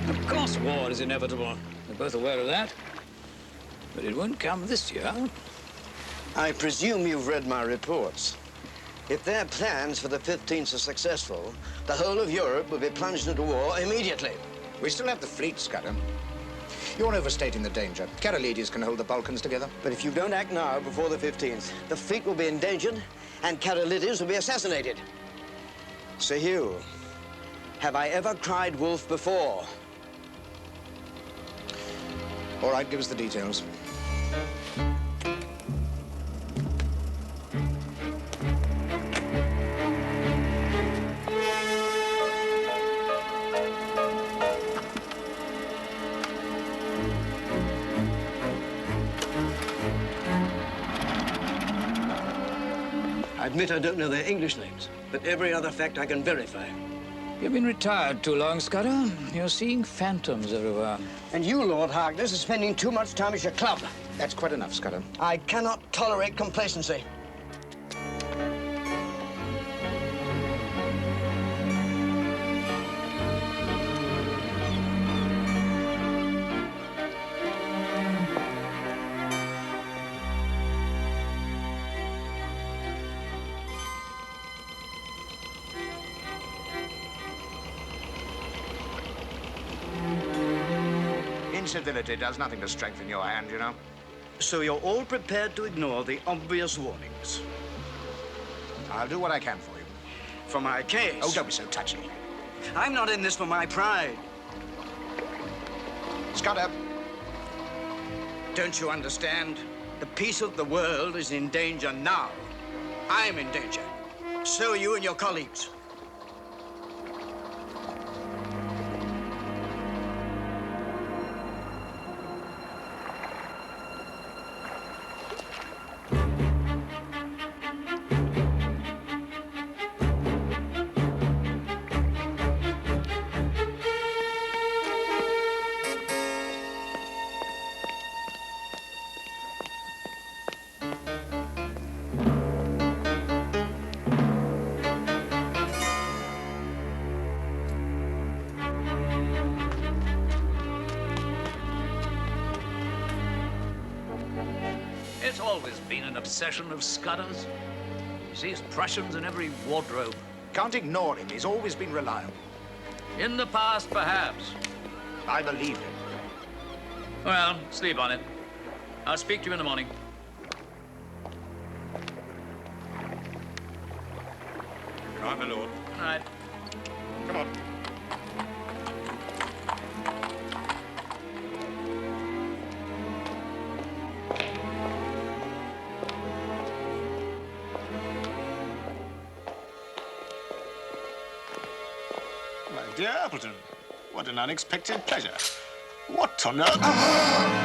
Of course war is inevitable. We're both aware of that. But it won't come this year. I presume you've read my reports. If their plans for the 15th are successful, the whole of Europe will be plunged into war immediately. We still have the fleet, Scudder. You're overstating the danger. Karolides can hold the Balkans together. But if you don't act now, before the 15th, the fleet will be endangered and Karolides will be assassinated. Sir Hugh, have I ever cried wolf before? All right, give us the details. I admit I don't know their English names, but every other fact I can verify. You've been retired too long, Scudder. You're seeing phantoms everywhere. And you, Lord Harkness, are spending too much time at your club. That's quite enough, Scudder. I cannot tolerate complacency. Incivility does nothing to strengthen your hand, you know. So you're all prepared to ignore the obvious warnings? I'll do what I can for you. For my case? Oh, don't be so touchy. I'm not in this for my pride. Scudder. Don't you understand? The peace of the world is in danger now. I'm in danger. So are you and your colleagues. It's always been an obsession of Scudder's. He sees Prussians in every wardrobe. Can't ignore him. He's always been reliable. In the past, perhaps. I believed him. Well, sleep on it. I'll speak to you in the morning. Good night, my lord. Good night. Come on. My dear Appleton, what an unexpected pleasure. What on earth?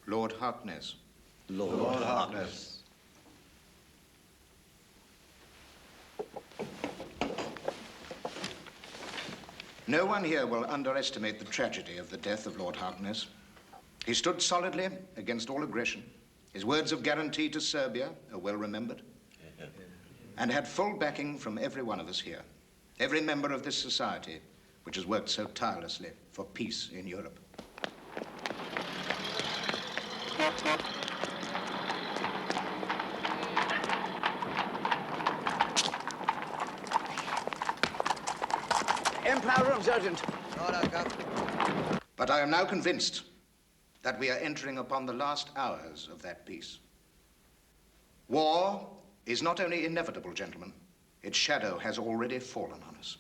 Lord Harkness. Lord Harkness. No one here will underestimate the tragedy of the death of Lord Harkness. He stood solidly against all aggression. His words of guarantee to Serbia are well remembered. And had full backing from every one of us here. Every member of this society, which has worked so tirelessly for peace in Europe. Empire room, Sergeant. But I am now convinced that we are entering upon the last hours of that peace. War is not only inevitable, gentlemen, its shadow has already fallen on us.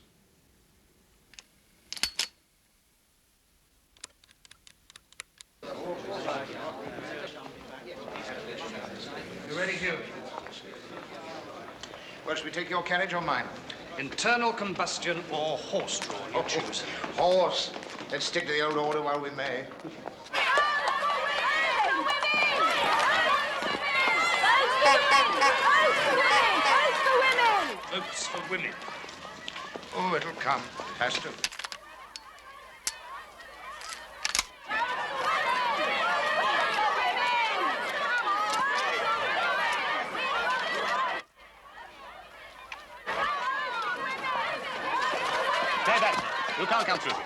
we take your carriage or mine? Internal combustion or horse-drawn, you choose. Horse. Let's stick to the old order while we may. Votes for women. Oh, it'll come. Has to. Stay back, sir. You can't come through here.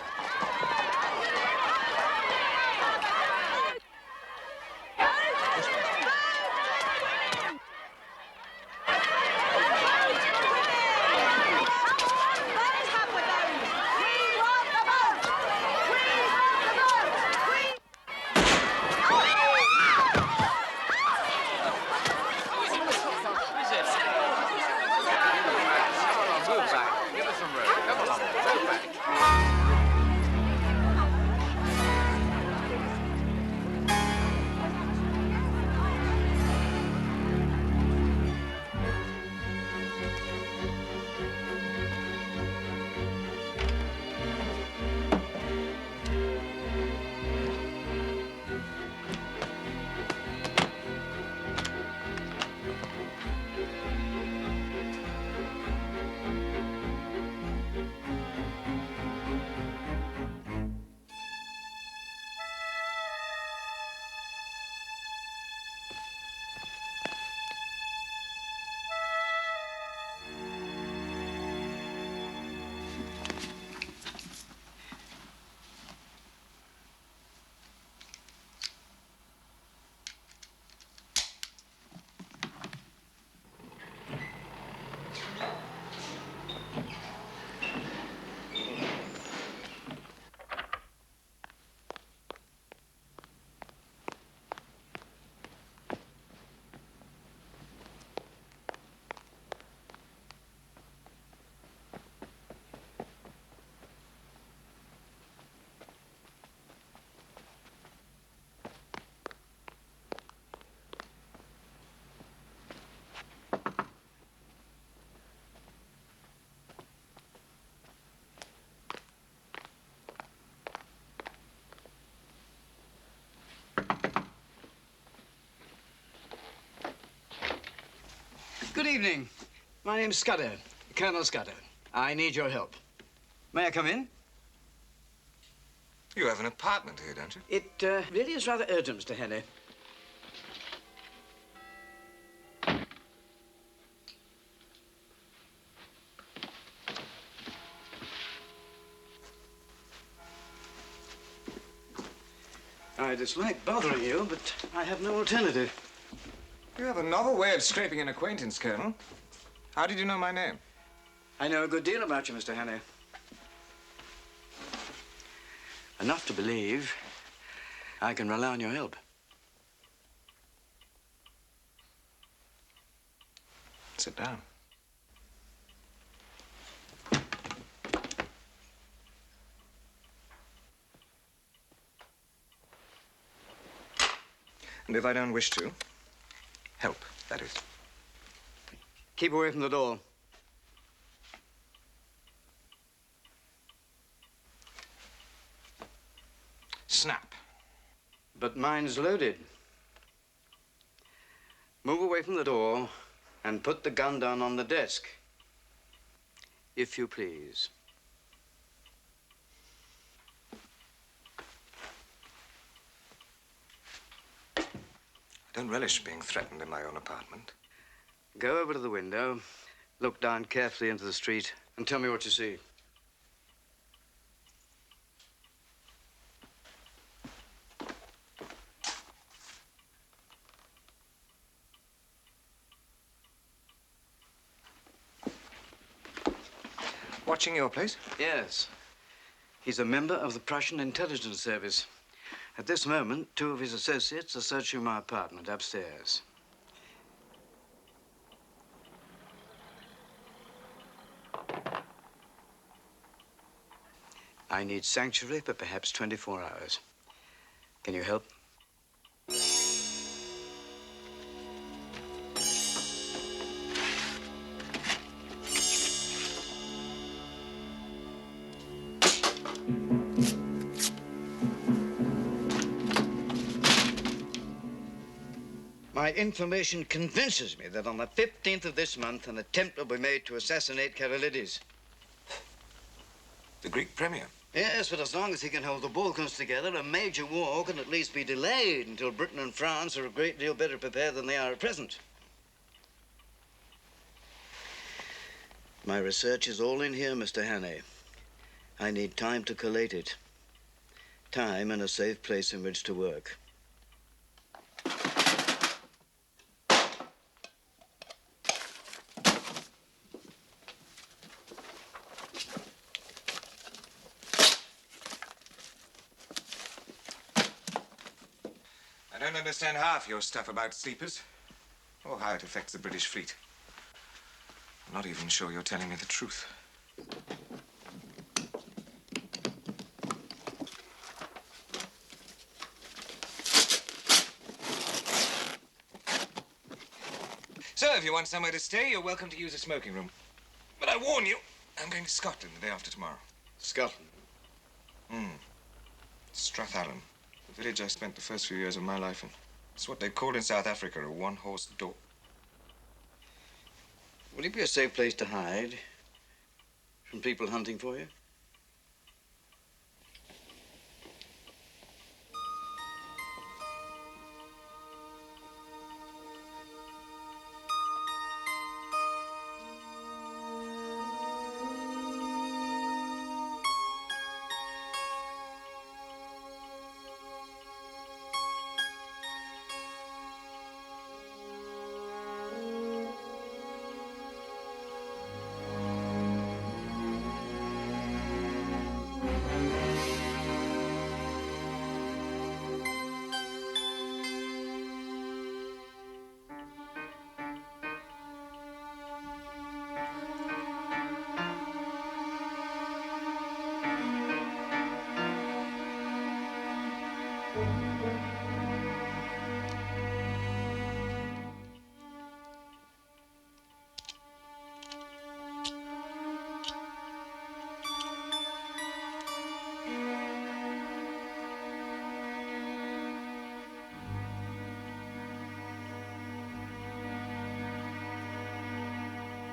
Good evening. My name's Scudder, Colonel Scudder. I need your help. May I come in? You have an apartment here, don't you? It really is rather urgent, Mr. Henry. I dislike bothering you, but I have no alternative. You have a novel way of scraping an acquaintance, Colonel. How did you know my name? I know a good deal about you, Mr. Henry. Enough to believe I can rely on your help. Sit down. And if I don't wish to, help, that is. Keep away from the door. Snap. But mine's loaded. Move away from the door and put the gun down on the desk. If you please. I don't relish being threatened in my own apartment. Go over to the window, look down carefully into the street, and tell me what you see. Watching your place? Yes. He's a member of the Prussian intelligence service. At this moment, 2 of his associates are searching my apartment upstairs. I need sanctuary for perhaps 24 hours. Can you help? My information convinces me that on the 15th of this month, an attempt will be made to assassinate Karolides. The Greek premier. Yes, but as long as he can hold the Balkans together, a major war can at least be delayed until Britain and France are a great deal better prepared than they are at present. My research is all in here, Mr. Hannay. I need time to collate it. Time and a safe place in which to work. I don't understand half your stuff about sleepers, or how it affects the British fleet. I'm not even sure you're telling me the truth. So, if you want somewhere to stay, you're welcome to use a smoking room. But I warn you, I'm going to Scotland the day after tomorrow. Scotland? Strathallan, the village I spent the first few years of my life in. It's what they call in South Africa a one-horse door. Would it be a safe place to hide from people hunting for you?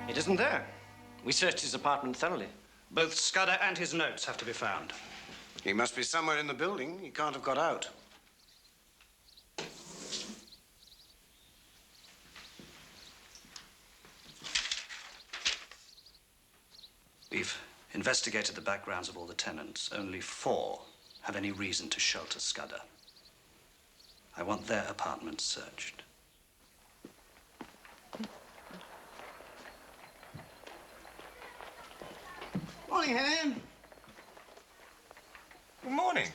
It isn't there. We searched his apartment thoroughly. Both Scudder and his notes have to be found. He must be somewhere in the building. He can't have got out. We've investigated the backgrounds of all the tenants. Only 4 have any reason to shelter Scudder. I want their apartments searched. Morning, Henry. Good morning.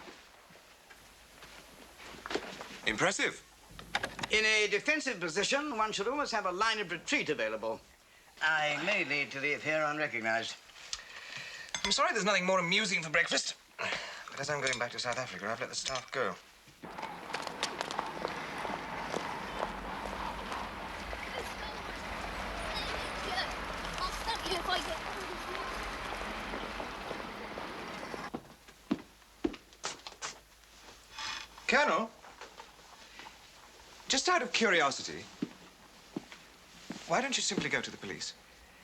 Impressive. In a defensive position, one should always have a line of retreat available. I may need to leave here unrecognized. I'm sorry there's nothing more amusing for breakfast. But as I'm going back to South Africa, I've let the staff go. I'll stop you if I get... Colonel, just out of curiosity, why don't you simply go to the police?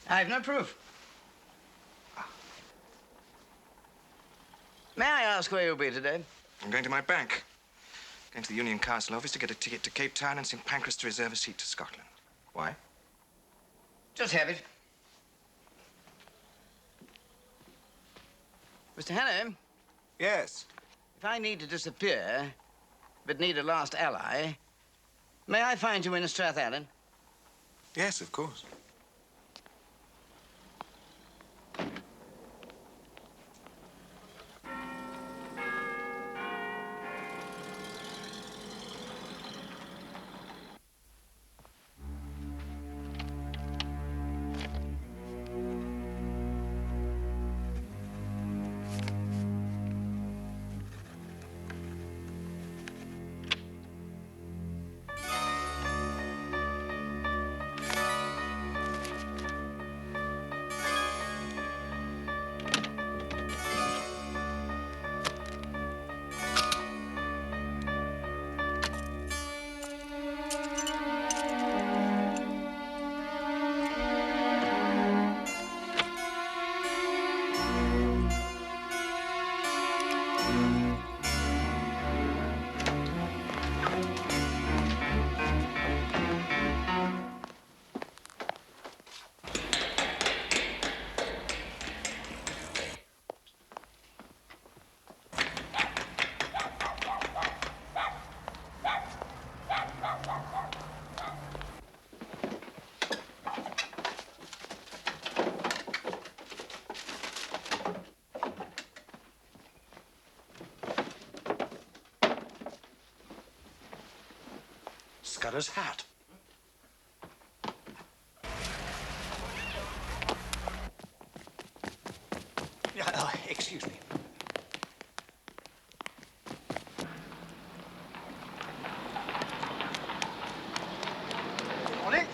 I've no proof. May I ask where you'll be today? I'm going to my bank. Going to the Union Castle office to get a ticket to Cape Town and St. Pancras to reserve a seat to Scotland. Why? Just have it. Mr. Hannay, Yes. if I need to disappear, but need a last ally, may I find you in Strathallan? Yes, of course. Scudder's hat. Excuse me. Morning.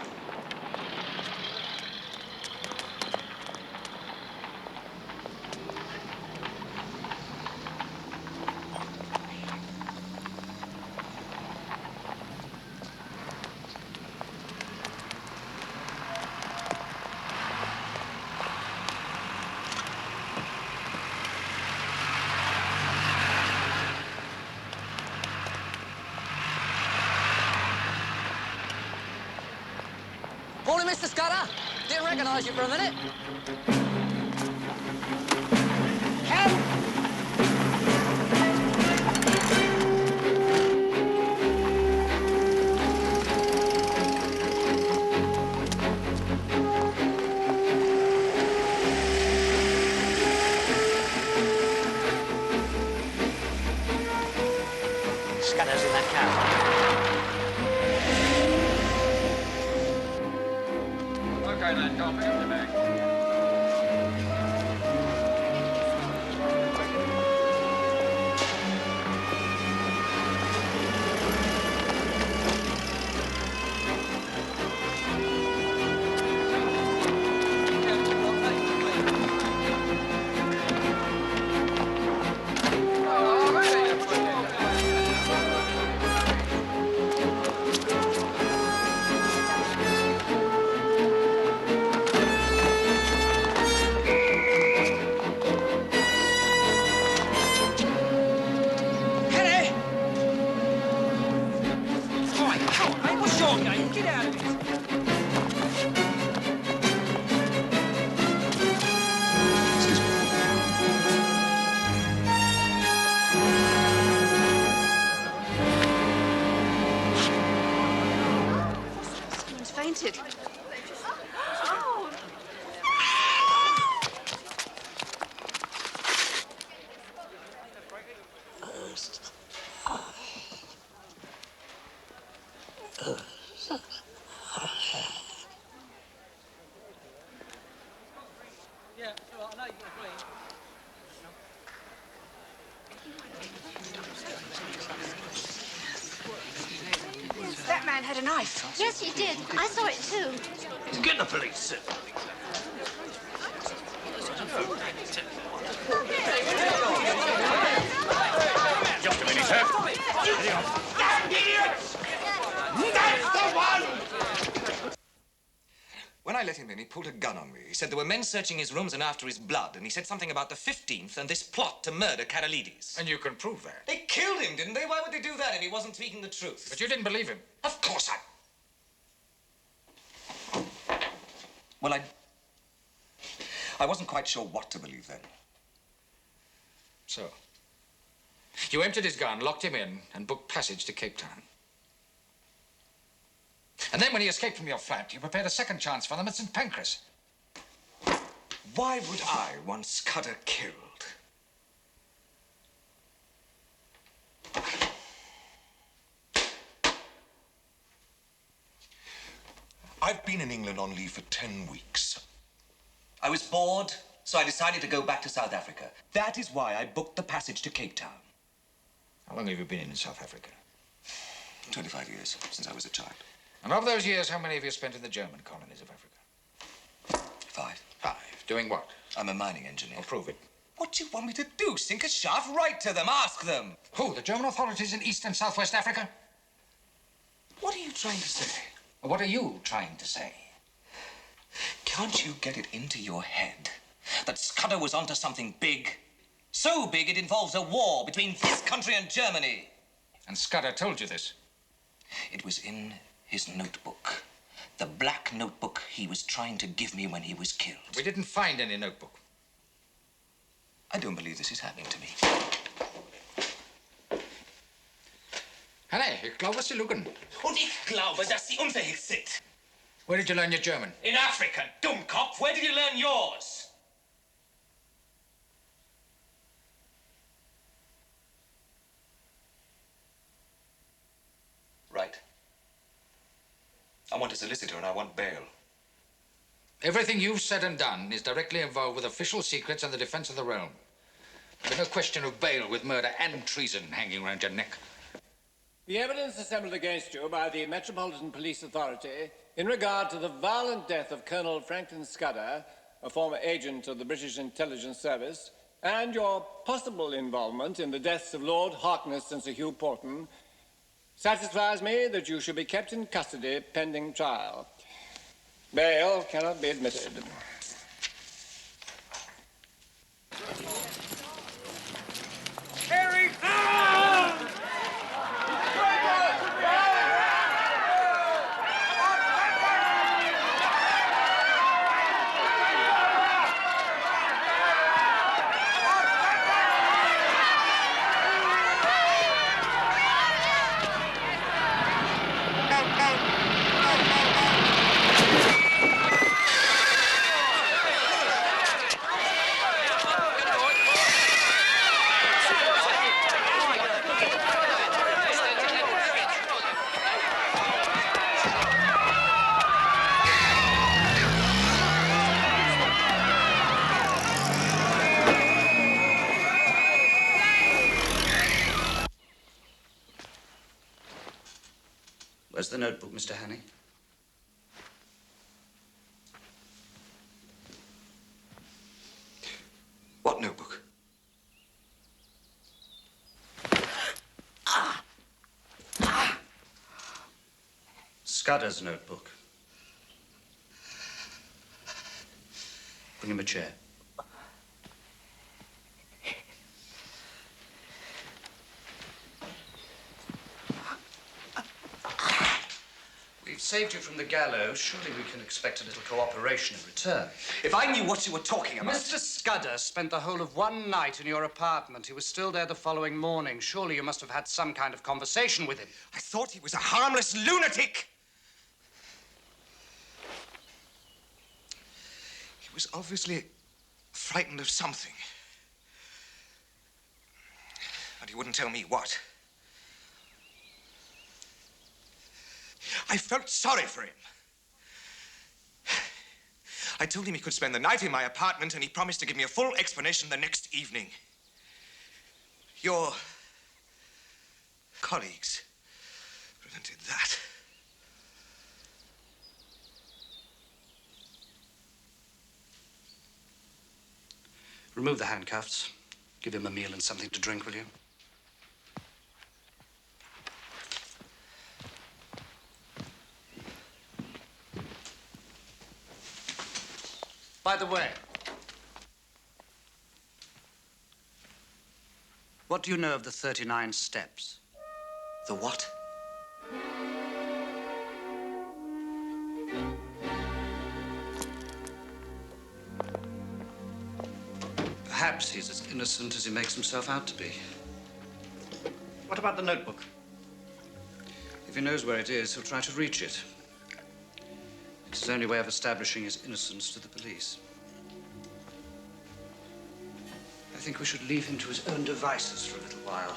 Morning, Mr. Scudder. Didn't recognise you for a minute. Scudder's in that car. Okay, then, go on, pick up the bag. Someone's fainted. Oh. That man had a knife. Yes, he did. I saw it too. Get the police, sir. Just a minute, sir. Idiots! That's the one! When I let him in, he pulled a gun on me. He said there were men searching his rooms and after his blood, and he said something about the 15th and this plot to murder Karalides. And you can prove that. They killed him, didn't they? Why would they do that if he wasn't speaking the truth? But you didn't believe him. Of course Well, I wasn't quite sure what to believe then. So, you emptied his gun, locked him in, and booked passage to Cape Town. And then when he escaped from your flat, you prepared a second chance for them at St. Pancras. Why would I want Scudder killed? I've been in England on leave for 10 weeks. I was bored, so I decided to go back to South Africa. That is why I booked the passage to Cape Town. How long have you been in South Africa? 25 years, since I was a child. And of those years, how many have you spent in the German colonies of Africa? 5. 5. Doing what? I'm a mining engineer. I'll prove it. What do you want me to do? Sink a shaft? Write to them. Ask them. Who? The German authorities in East and Southwest Africa? What are you trying to say? What are you trying to say? Can't you get it into your head that Scudder was onto something big? So big it involves a war between this country and Germany. And Scudder told you this? It was in his notebook. The black notebook he was trying to give me when he was killed. We didn't find any notebook. I don't believe this is happening to me. Hanne, ich glaube, Sie lügen. Und ich glaube, dass Sie unverhext sind. Where did you learn your German? In Africa, Dummkopf. Where did you learn yours? Right. want a solicitor and I want bail. Everything you've said and done is directly involved with official secrets and the defense of the realm. There's no question of bail with murder and treason hanging around your neck. The evidence assembled against you by the Metropolitan Police Authority in regard to the violent death of Colonel Franklin Scudder, a former agent of the British Intelligence Service, and your possible involvement in the deaths of Lord Harkness and Sir Hugh Porton satisfies me that you should be kept in custody pending trial. Bail cannot be admitted. Harry! Where's the notebook, Mr. Hannay? What notebook? Scudder's notebook. Bring him a chair. We've saved you from the gallows. Surely we can expect a little cooperation in return. If I knew what you were talking about... Mr. Scudder spent the whole of one night in your apartment. He was still there the following morning. Surely you must have had some kind of conversation with him. I thought he was a harmless lunatic. He was obviously frightened of something. But he wouldn't tell me what. I felt sorry for him. I told him he could spend the night in my apartment, and he promised to give me a full explanation the next evening. Your colleagues prevented that. Remove the handcuffs. Give him a meal and something to drink, will you? By the way, what do you know of the 39 steps? The what? Perhaps he's as innocent as he makes himself out to be. What about the notebook? If he knows where it is, he'll try to reach it. It's his only way of establishing his innocence to the police. I think we should leave him to his own devices for a little while.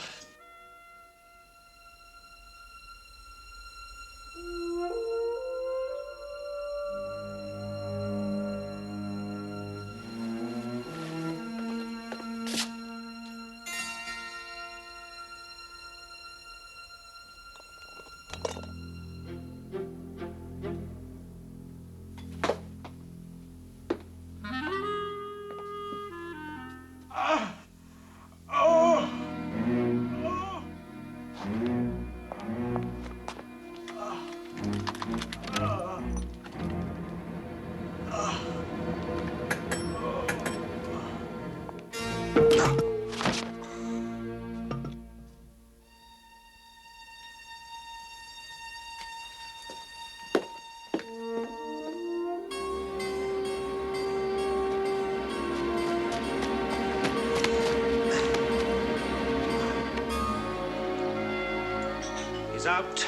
He's out.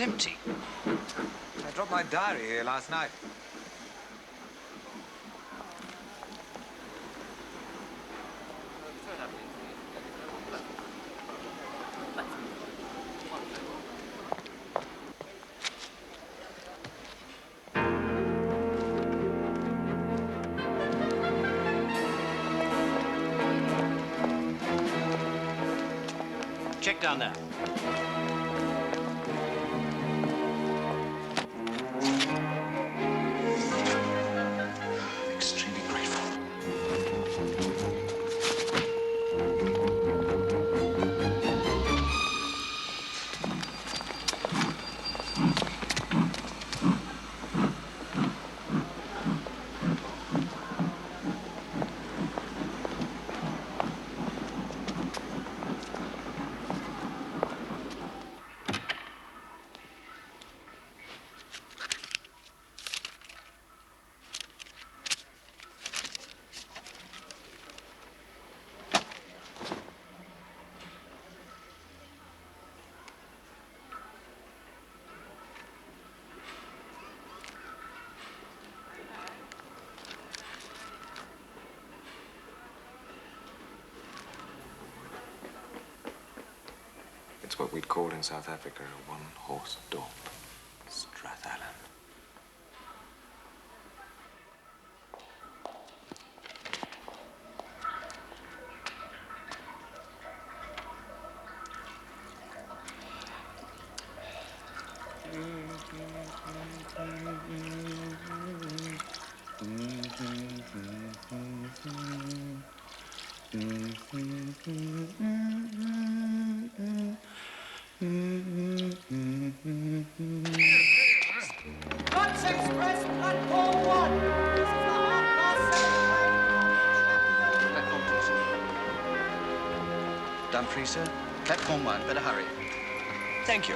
empty. I dropped my diary here last night. Check down there. Extremely grateful. It's what we'd call in South Africa a one-horse domp. Strathallan. Lux Express, platform 1. This is the 7:30 train. Platform 2, sir. Dumfries, sir. Platform 1. Better hurry. Thank you.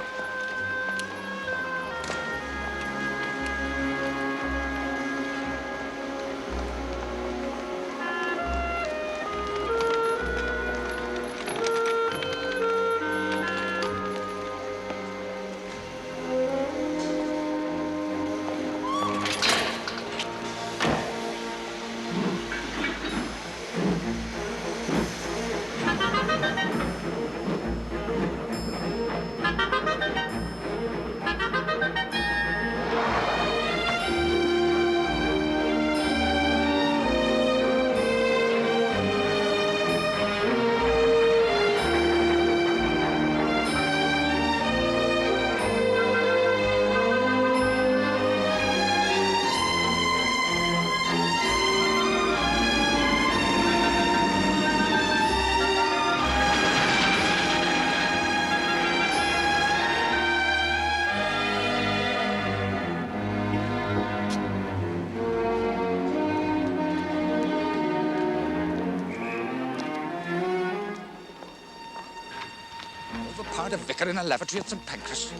Overpowered a vicar in a lavatory at St. Pancras.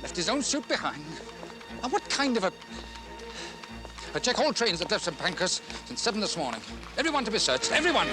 Left his own suit behind. And what kind of a... I check all trains that left St. Pancras since 7 this morning. Everyone to be searched. Everyone!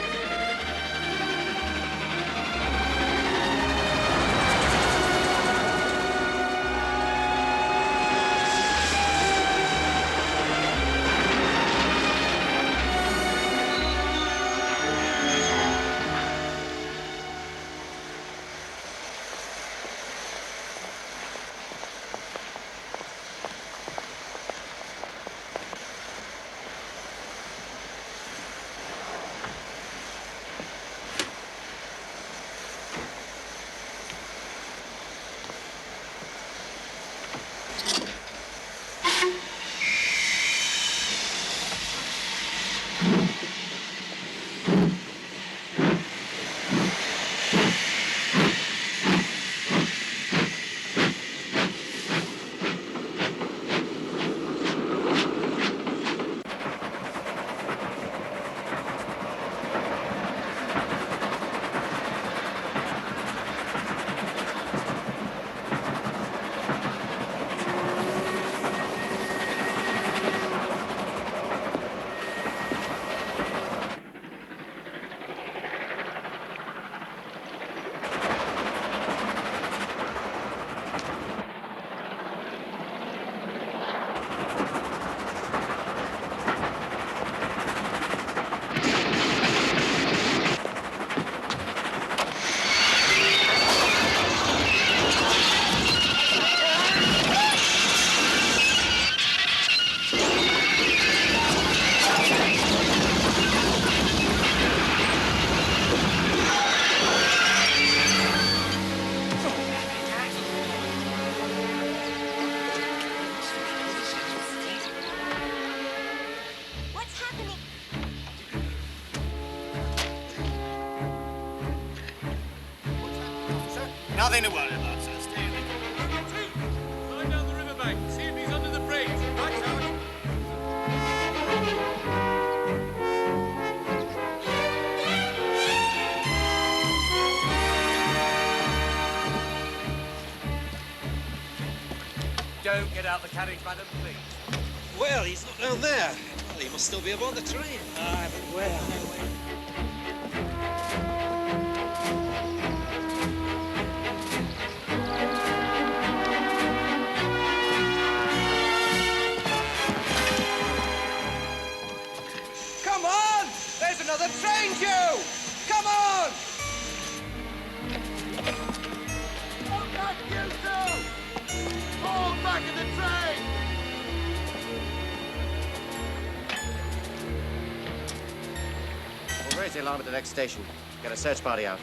Nothing to worry about, sir. Stay in the Climb down the riverbank. See if he's under the bridge. Right, George. Don't get out the carriage, madam, please. Well, he's not down there. Well, he must still be aboard the train. Ah, but where? Come on! There's another train due! Come on! Hold back, you two! Hold back in the train! We'll raise the alarm at the next station. Get a search party out.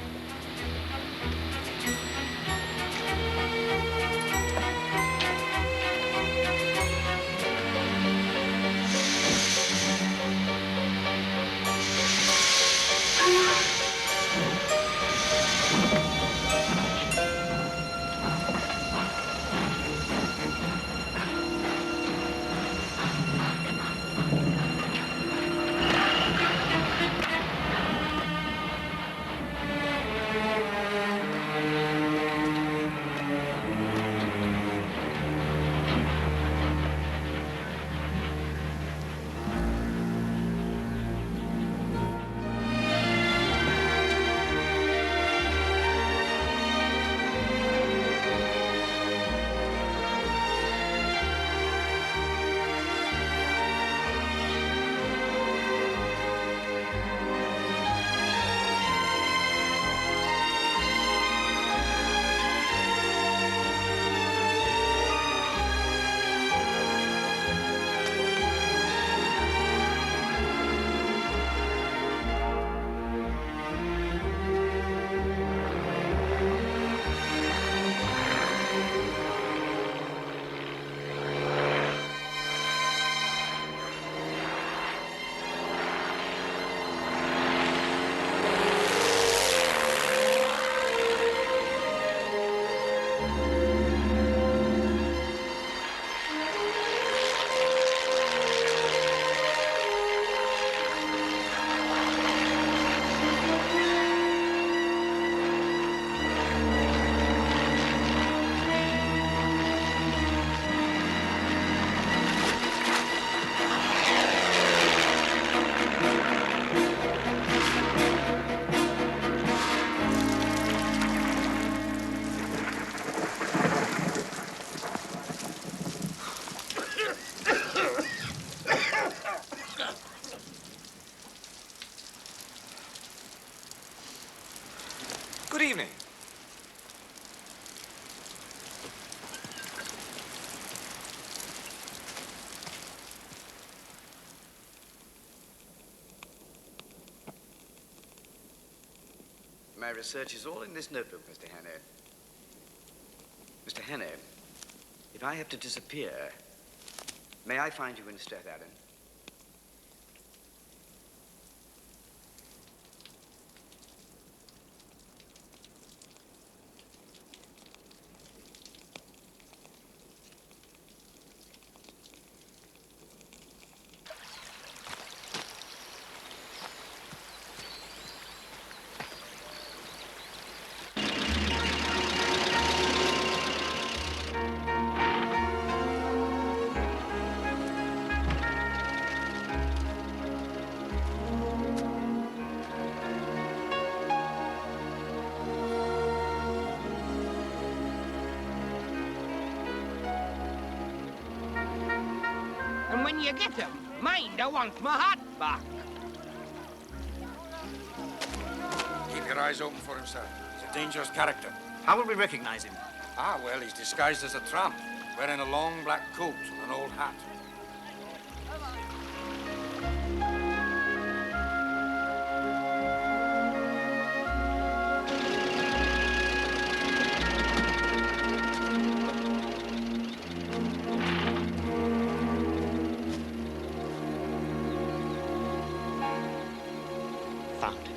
Good evening. My research is all in this notebook, Mr. Hannay. Mr. Hannay, if I have to disappear, may I find you in Strathallan? And when you get 'em, mind, I want my hat back. Keep your eyes open for him, sir. He's a dangerous character. How will we recognize him? Ah, well, he's disguised as a tramp, wearing a long black coat and an old hat. Found.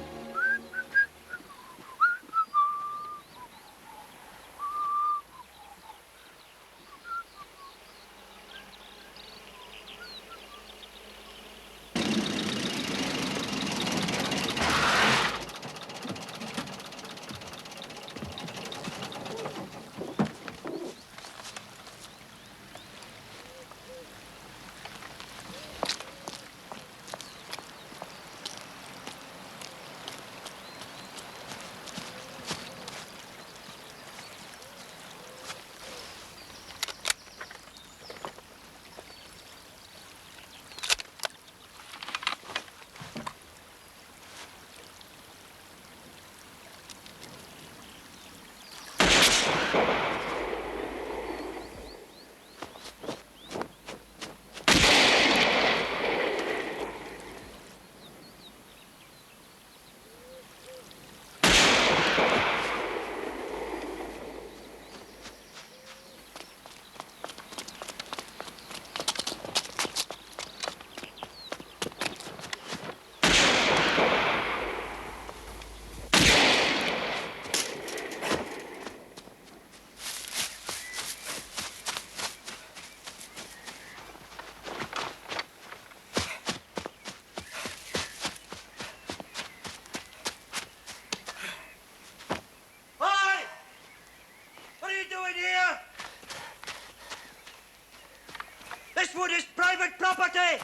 This wood is private property!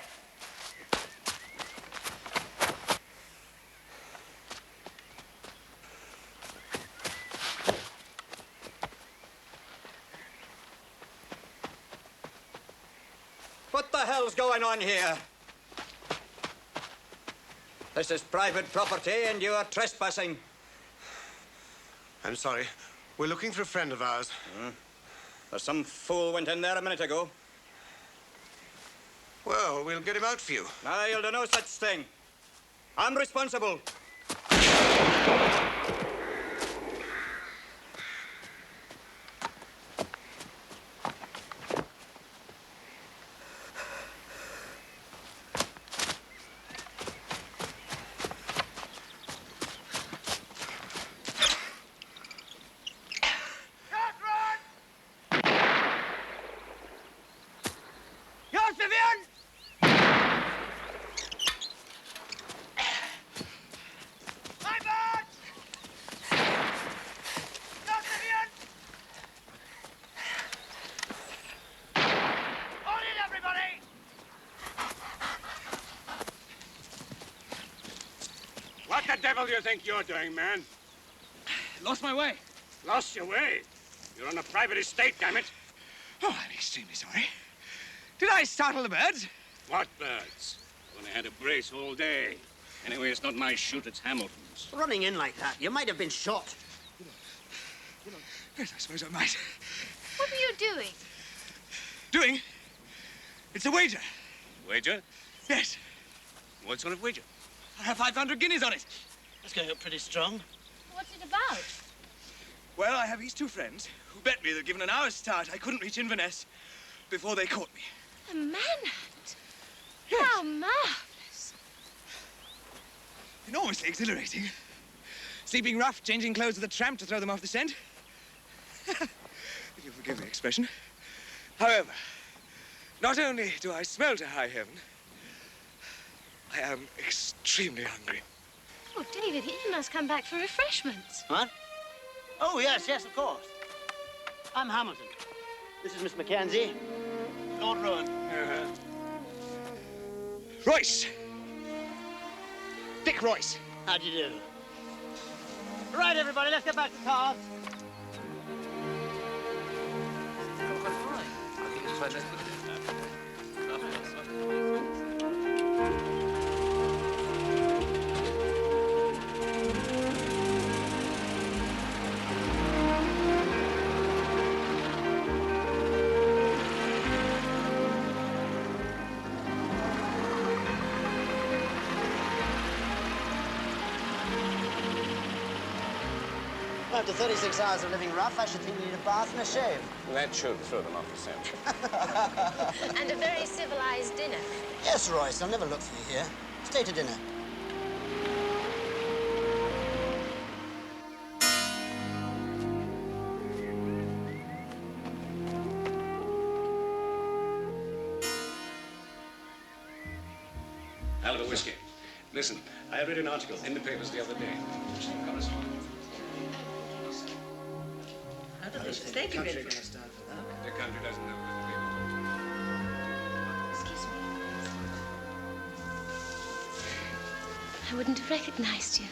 What the hell's going on here? This is private property and you are trespassing. I'm sorry. We're looking for a friend of ours. Some fool went in there a minute ago. Well, we'll get him out for you. You'll do no such thing. I'm responsible. What the devil do you think you're doing, man? Lost my way. Lost your way? You're on a private estate, damn it. Oh, I'm extremely sorry. Did I startle the birds? What birds? Only had a brace all day. Anyway, it's not my shoot, it's Hamilton's. Running in like that, you might have been shot. Yes, I suppose I might. What are you doing? Doing? It's a wager. Wager? Yes. What sort of wager? I have 500 guineas on it. That's going up pretty strong. What's it about? Well, I have these two friends who bet me that given an hour's start, I couldn't reach Inverness before they caught me. A manhunt? Yes. How marvellous. Enormously exhilarating. Sleeping rough, changing clothes with a tramp to throw them off the scent. If you'll forgive the expression. However, not only do I smell to high heaven, I am extremely hungry. Oh, David, you must come back for refreshments. What? Oh, yes, of course. I'm Hamilton. This is Miss Mackenzie. Lord Rowan. Royce! Dick Royce. How do you do? Right, everybody, let's get back to cards. After 36 hours of living rough, I should think you need a bath and a shave. That should throw them off the scent. And a very civilized dinner. Yes, Royce, I'll never look for you here. Stay to dinner. Hell of a whiskey. Listen, I read an article in the papers the other day. How did they get rid of it? The country doesn't know whether Excuse me. I wouldn't have recognized you.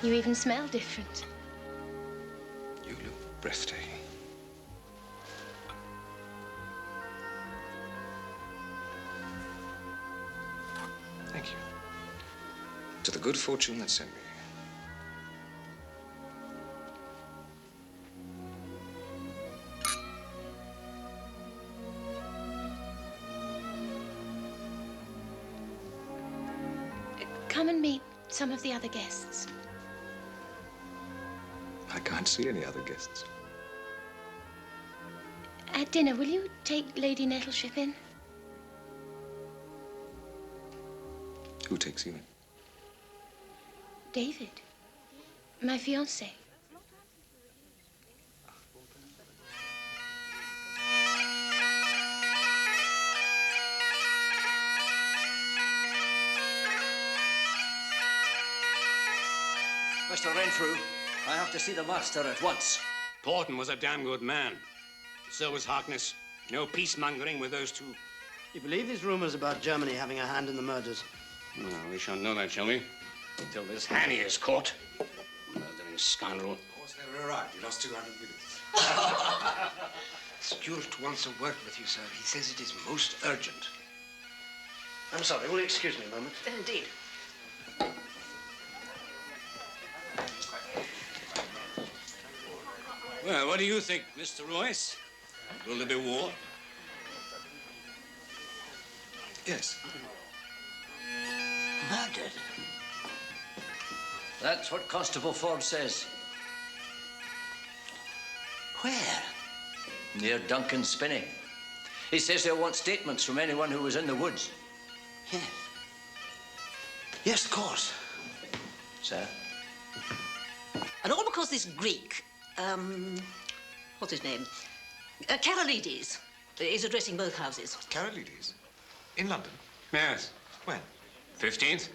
You even smell different. You look breathtaking. Thank you. To the good fortune that sent me here. Come and meet some of the other guests. I can't see any other guests. At dinner, will you take Lady Nettleship in? Who takes you in? David, my fiancé. Mr. Renfrew, I have to see the master at once. Porton was a damn good man. So was Harkness. No peacemongering with those two. You believe these rumors about Germany having a hand in the murders? Well, we shan't know that, shall we? Until this Hanny is caught. Murdering scoundrel. Of course, they were arrived. You lost 200 minutes. Stuart wants a word with you, sir. He says it is most urgent. I'm sorry, will you excuse me a moment? Indeed. Well, what do you think, Mr. Royce? Will there be war? Yes. Murdered? That's what Constable Forbes says. Where? Near Duncan's Spinney. He says they'll want statements from anyone who was in the woods. Yes. Yes, of course. Sir? And all because this Greek, what's his name? Karolides is addressing both houses. Karolides? In London? Yes. When? 15th?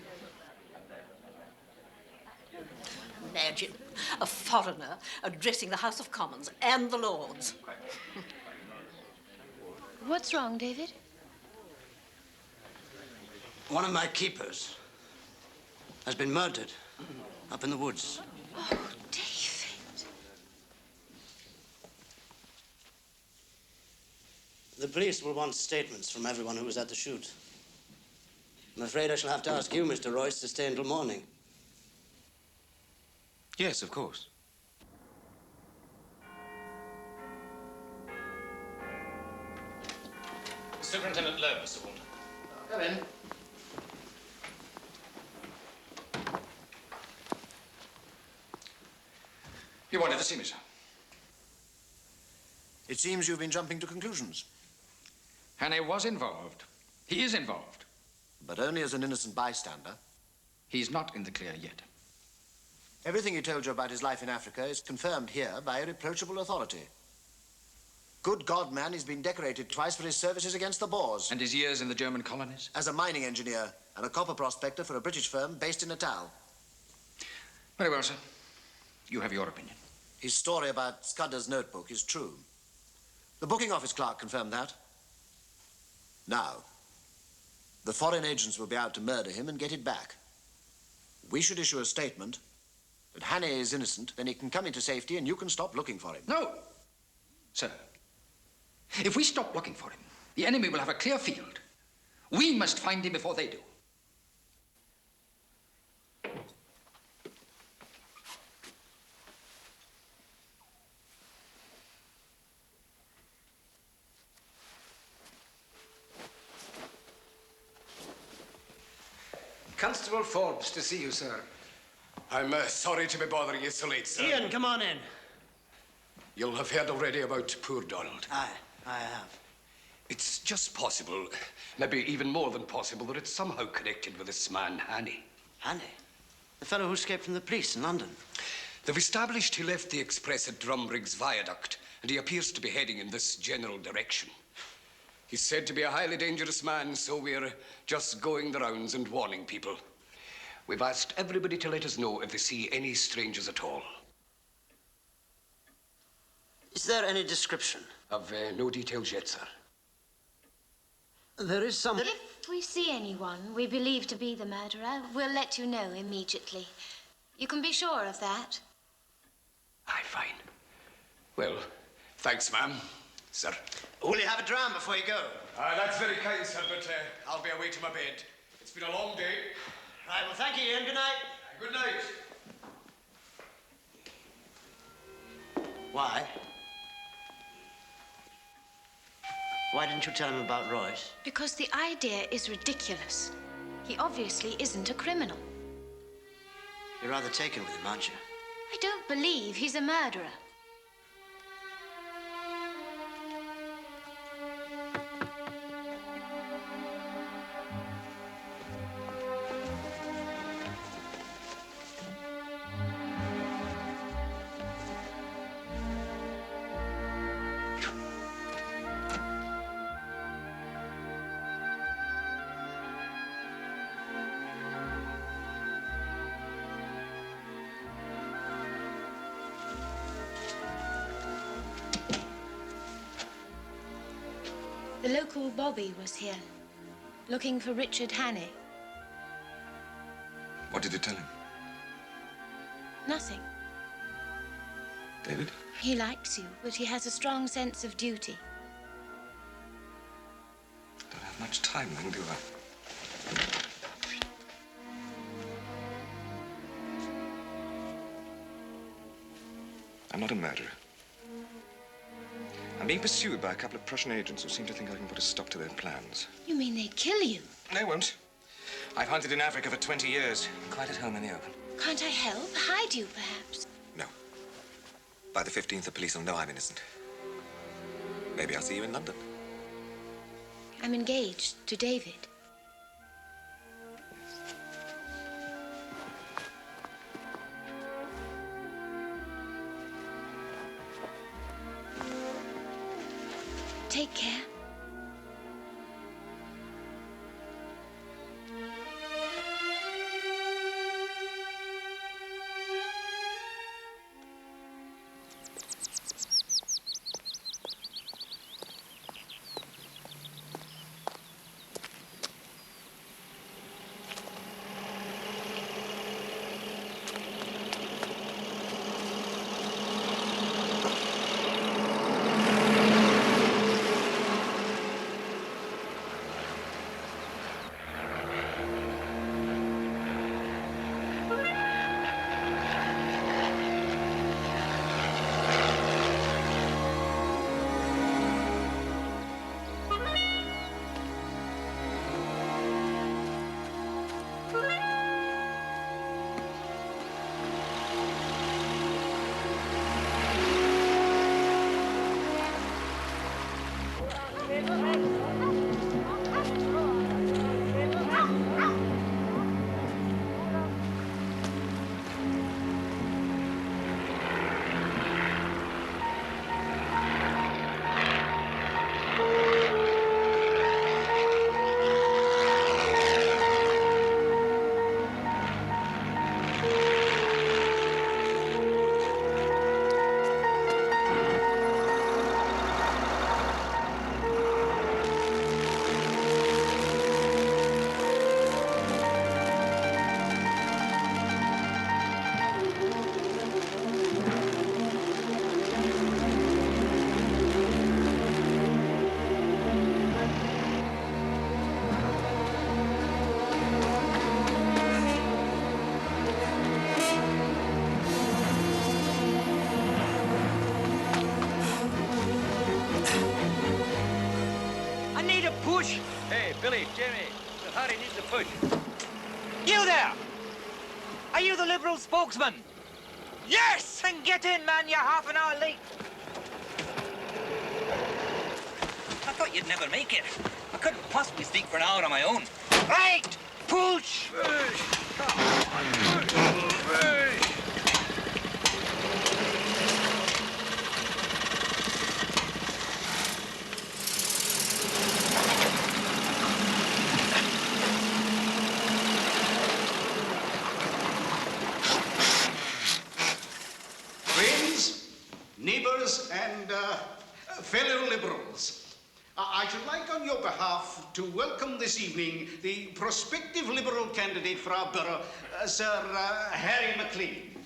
Imagine a foreigner addressing the House of Commons and the Lords. What's wrong, David? One of my keepers has been murdered up in the woods. Oh, David. The police will want statements from everyone who was at the shoot. I'm afraid I shall have to ask you, Mr. Royce, to stay until morning. Yes, of course. Superintendent Lowe, Mr. Walter. Come in. You wanted to see me, sir? It seems you've been jumping to conclusions. Hannay was involved. He is involved. But only as an innocent bystander. He's not in the clear yet. Everything he told you about his life in Africa is confirmed here by irreproachable authority. Good God, man, he's been decorated twice for his services against the Boers. And his years in the German colonies? As a mining engineer and a copper prospector for a British firm based in Natal. Very well, sir. You have your opinion. His story about Scudder's notebook is true. The booking office clerk confirmed that. Now, the foreign agents will be out to murder him and get it back. We should issue a statement that Hannay is innocent, then he can come into safety and you can stop looking for him. No, sir. If we stop looking for him, the enemy will have a clear field. We must find him before they do. Constable Forbes to see you, sir. I'm sorry to be bothering you so late, sir. Ian, come on in. You'll have heard already about poor Donald. Aye, I have. It's just possible, maybe even more than possible, that it's somehow connected with this man, Hannay. Hannay? The fellow who escaped from the police in London. They've established he left the express at Drumbriggs Viaduct, and he appears to be heading in this general direction. He's said to be a highly dangerous man, so we're just going the rounds and warning people. We've asked everybody to let us know if they see any strangers at all. Is there any description? Of no details yet, sir. There is some... If we see anyone we believe to be the murderer, we'll let you know immediately. You can be sure of that. Aye, fine. Well, thanks, ma'am. Sir. Will you have a dram before you go? That's very kind, sir, but I'll be away to my bed. It's been a long day. Right, well, thank you, Ian. Good night. Good night. Why? Why didn't you tell him about Royce? Because the idea is ridiculous. He obviously isn't a criminal. You're rather taken with him, aren't you? I don't believe he's a murderer. local Bobby was here, looking for Richard Hannay. What did you tell him? Nothing. David? He likes you, but he has a strong sense of duty. Don't have much time then, do I? I'm not a murderer. I'm being pursued by a couple of Prussian agents who seem to think I can put a stop to their plans. You mean they'd kill you? They won't. I've hunted in Africa for 20 years. Quite at home in the open. Can't I help? Hide you, perhaps? No. By the 15th, the police will know I'm innocent. Maybe I'll see you in London. I'm engaged to David. Take care. Push! Hey, Billy, Jimmy, Sir Harry needs a push. You there! Are you the Liberal spokesman? Yes! Then get in, man, you're half an hour late. I thought you'd never make it. I couldn't possibly speak for an hour on my own. Right! Push! Neighbours and fellow Liberals, I should like on your behalf to welcome this evening the prospective Liberal candidate for our borough, Sir Harry McLean.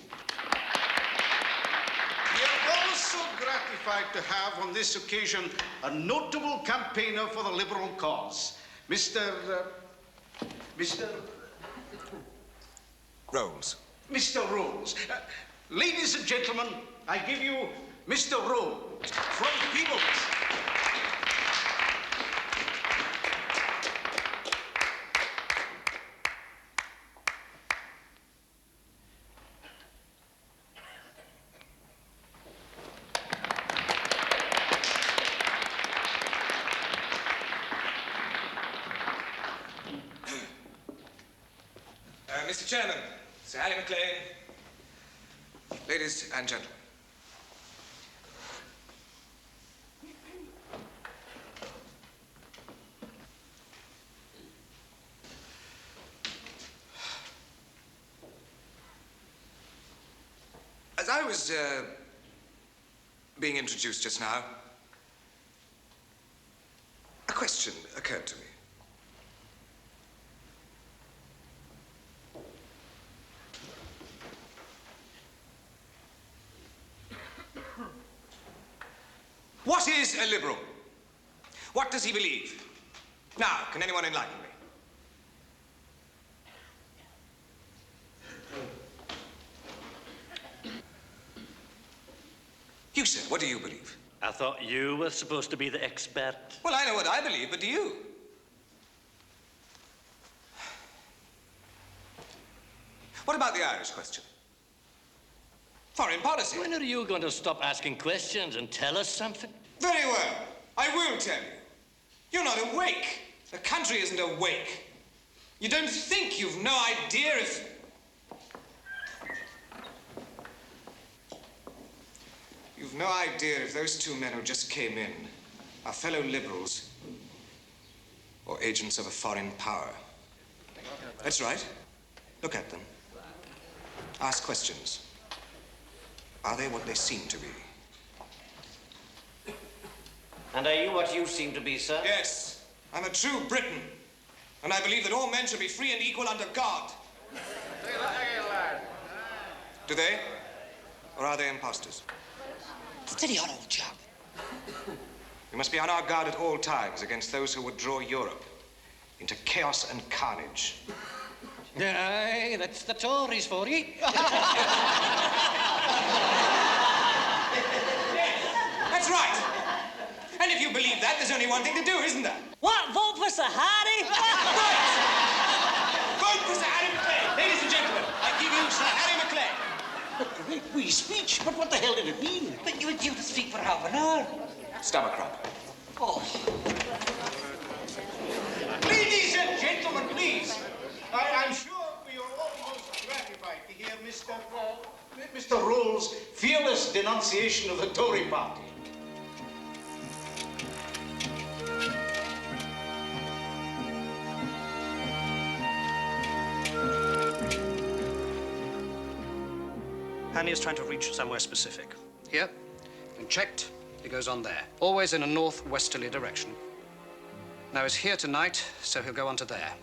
We are also gratified to have on this occasion a notable campaigner for the Liberal cause, Mr. Rolls. Mr. Rolls. Ladies and gentlemen, I give you Mr. Rolls from Peebles. Mr. Chairman, Sir Harry McLean, ladies and gentlemen. As I was being introduced just now, a question occurred to me. What is a liberal? What does he believe? Now, can anyone enlighten me? You, sir, what do you believe? I thought you were supposed to be the expert. Well, I know what I believe, but do you? What about the Irish question? Foreign policy. When are you going to stop asking questions and tell us something? Very well. I will tell you. You're not awake. The country isn't awake. You don't think you've no idea if... You've no idea if those two men who just came in are fellow liberals or agents of a foreign power. That's right. Look at them. Ask questions. Are they what they seem to be? And are you what you seem to be, sir? Yes. I'm a true Briton. And I believe that all men should be free and equal under God. Do they? Or are they imposters? Steady on, old chap. We must be on our guard at all times against those who would draw Europe into chaos and carnage. Aye, that's the Tories for you. That's right. And if you believe that, there's only one thing to do, isn't there? What? Vote for Sir Harry? Right! Vote for Sir Harry Macleay. Ladies and gentlemen, I give you Sir Harry Macleay. Great free speech, but what the hell did it mean? But you were due to speak for half an hour. Stomach rub. Oh. Ladies and gentlemen, please. I'm sure we are all most gratified to hear Mr. Roll's fearless denunciation of the Tory party. Annie is trying to reach somewhere specific. Here, and checked, he goes on there. Always in a northwesterly direction. Now he's here tonight, so he'll go on to there.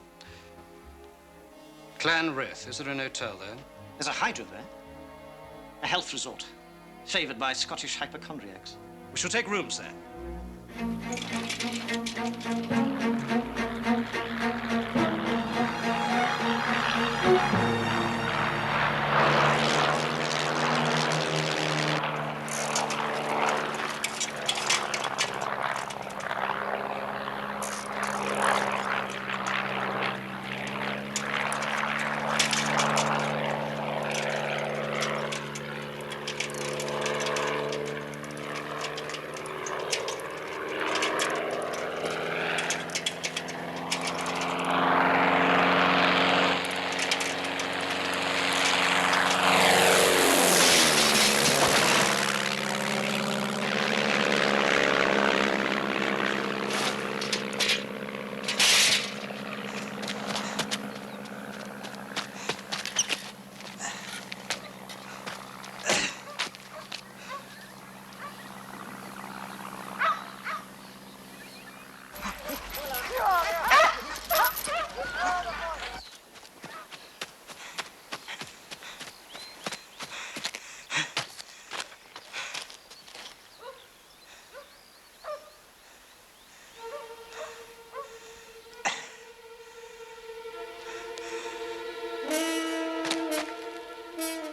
Clanrith, is there an hotel there? There's a hydro there. A health resort, favoured by Scottish hypochondriacs. We shall take rooms there.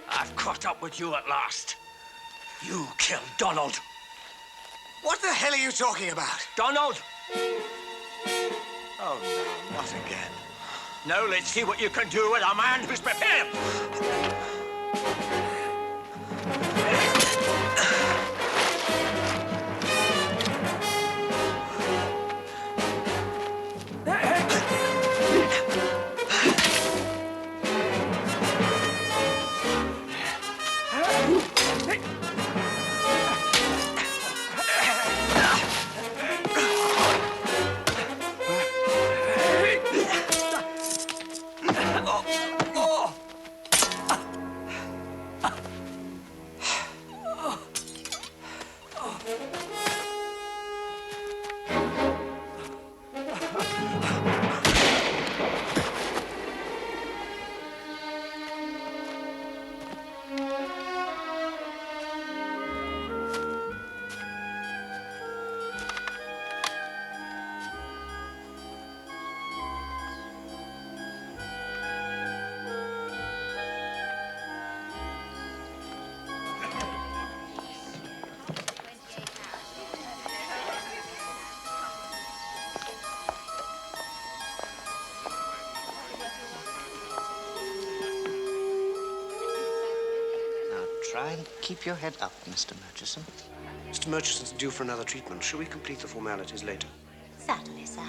I've caught up with you at last. You killed Donald. What the hell are you talking about? Donald! Oh, no, not again. Now let's see what you can do with a man who's prepared. and keep your head up, Mr. Murchison. Mr. Murchison's due for another treatment. Shall we complete the formalities later? Certainly, sir.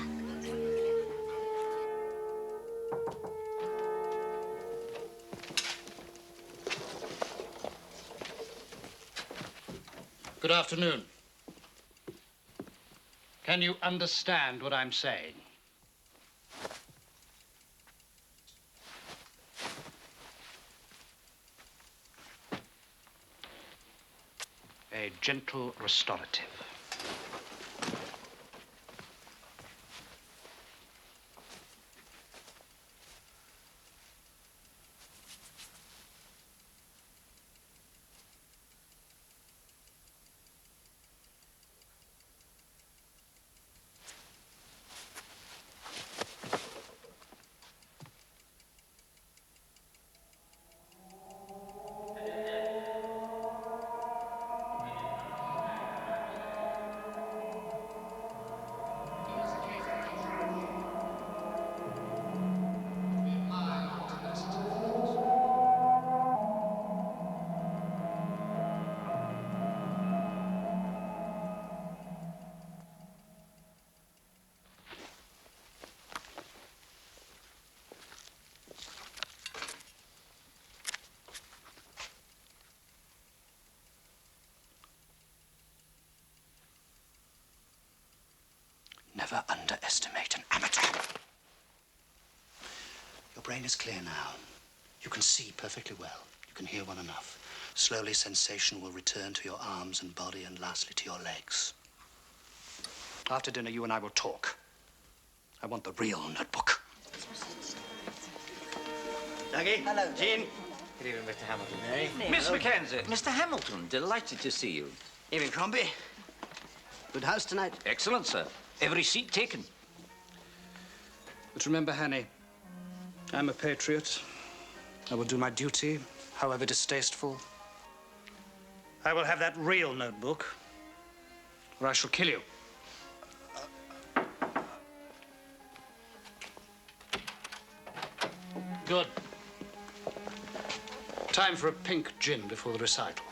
Good afternoon. Can you understand what I'm saying? A gentle restorative. Never underestimate an amateur. Your brain is clear now. You can see perfectly well. You can hear well enough. Slowly, sensation will return to your arms and body, and lastly to your legs. After dinner, you and I will talk. I want the real notebook. Dougie. Hello, Jean. Good evening, Mr. Hamilton. Miss Mackenzie. Mr. Hamilton, delighted to see you. Evening, Crombie. Good house tonight. Excellent, sir. Every seat taken. But remember, Hanny, I'm a patriot. I will do my duty, however distasteful. I will have that real notebook, or I shall kill you. Good. Time for a pink gin before the recital.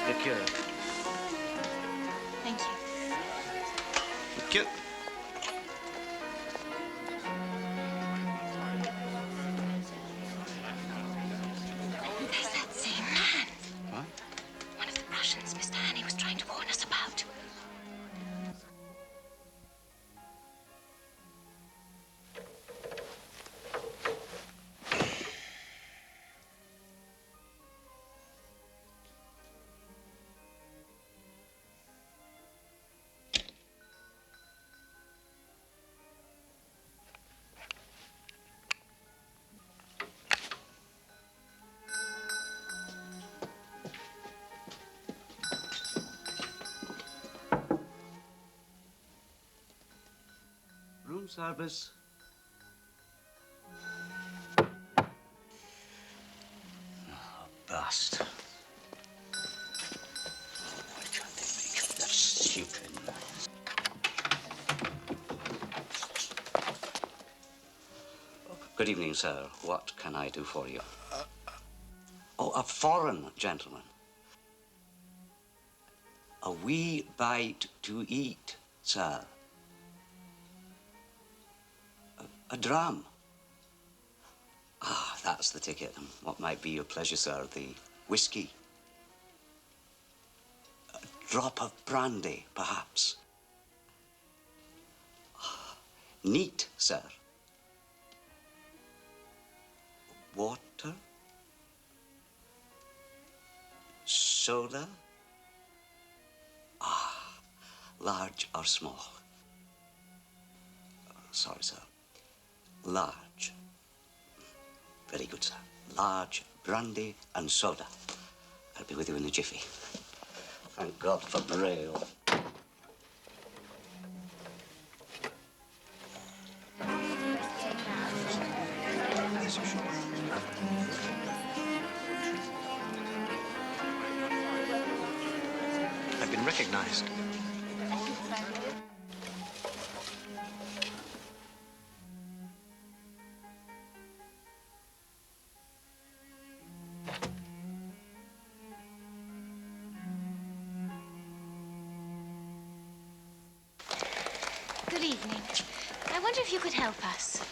Liqueur. Thank you. Thank you. There's that same man. What? One of the Russians Mr. Hanny was trying to warn us about. Room service. Bust. Why can't they make it that stupid? Good evening, sir. What can I do for you? Oh, a foreign gentleman. A wee bite to eat, sir. A dram. Ah, that's the ticket. What might be your pleasure, sir? The whiskey? A drop of brandy, perhaps? Ah, neat, sir. Water? Soda? Ah, large or small? Sorry, sir. Large. Very good, sir. Large brandy and soda. I'll be with you in a jiffy. Thank God for the rail. been recognized. Good evening. I wonder if you could help us.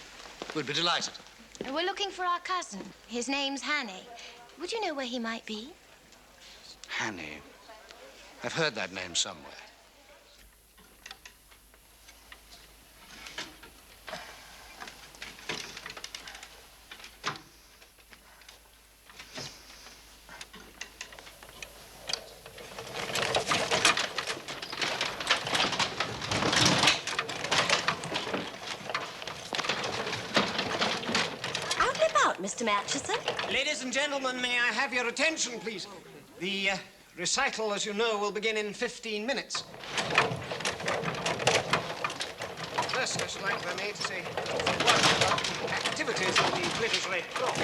We'd be delighted. We're looking for our cousin. His name's Hanny. Would you know where he might be? Hanny. I've heard that name somewhere. Mr. Matchison. Ladies and gentlemen, may I have your attention, please? The recital, as you know, will begin in 15 minutes. First, I should like, if I may, to say what about the activities of the British Red Cross.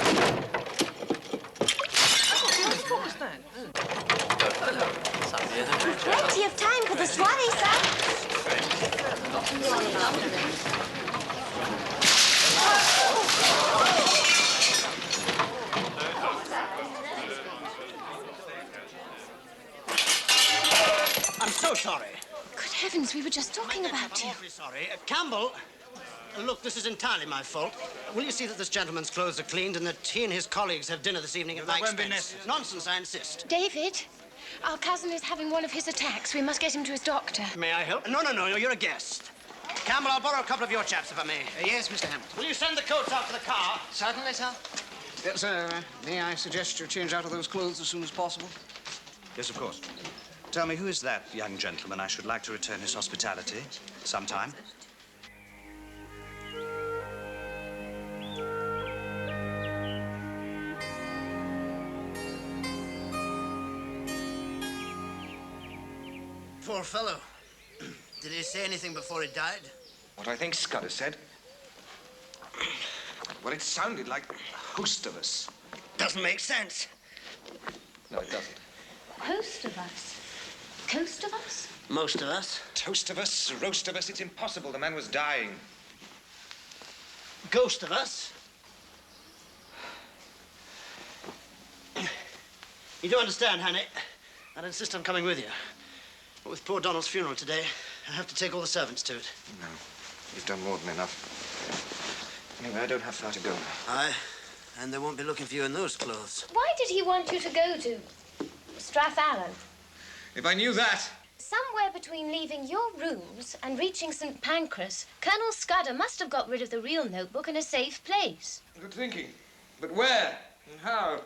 What was that? Plenty of time for the soiree, I'm so sorry. Good heavens, we were just talking about you. I'm awfully sorry. Campbell, look, this is entirely my fault. Will you see that this gentleman's clothes are cleaned and that he and his colleagues have dinner this evening at my expense? Nonsense, I insist. David, our cousin is having one of his attacks. We must get him to his doctor. May I help? No, you're a guest. Campbell, I'll borrow a couple of your chaps, if I may. Yes, Mr. Hamilton. Will you send the coats out to the car? Certainly, sir. Yes, may I suggest you change out of those clothes as soon as possible? Yes, of course. Tell me, who is that young gentleman? I should like to return his hospitality sometime. Poor fellow. Did he say anything before he died? What I think Scudder said. Well, it sounded like a host of us. Doesn't make sense. No, it doesn't. Host of us? Coast of us? Most of us. Toast of us, roast of us, it's impossible. The man was dying. Ghost of us? You do understand, Hanny? I'd insist on coming with you. But with poor Donald's funeral today, I have to take all the servants to it. No, you've done more than enough. Anyway, I don't have far to go now. Aye, and they won't be looking for you in those clothes. Why did he want you to go to Strathallan? If I knew that. Somewhere between leaving your rooms and reaching St. Pancras, Colonel Scudder must have got rid of the real notebook in a safe place. Good thinking. But where and how?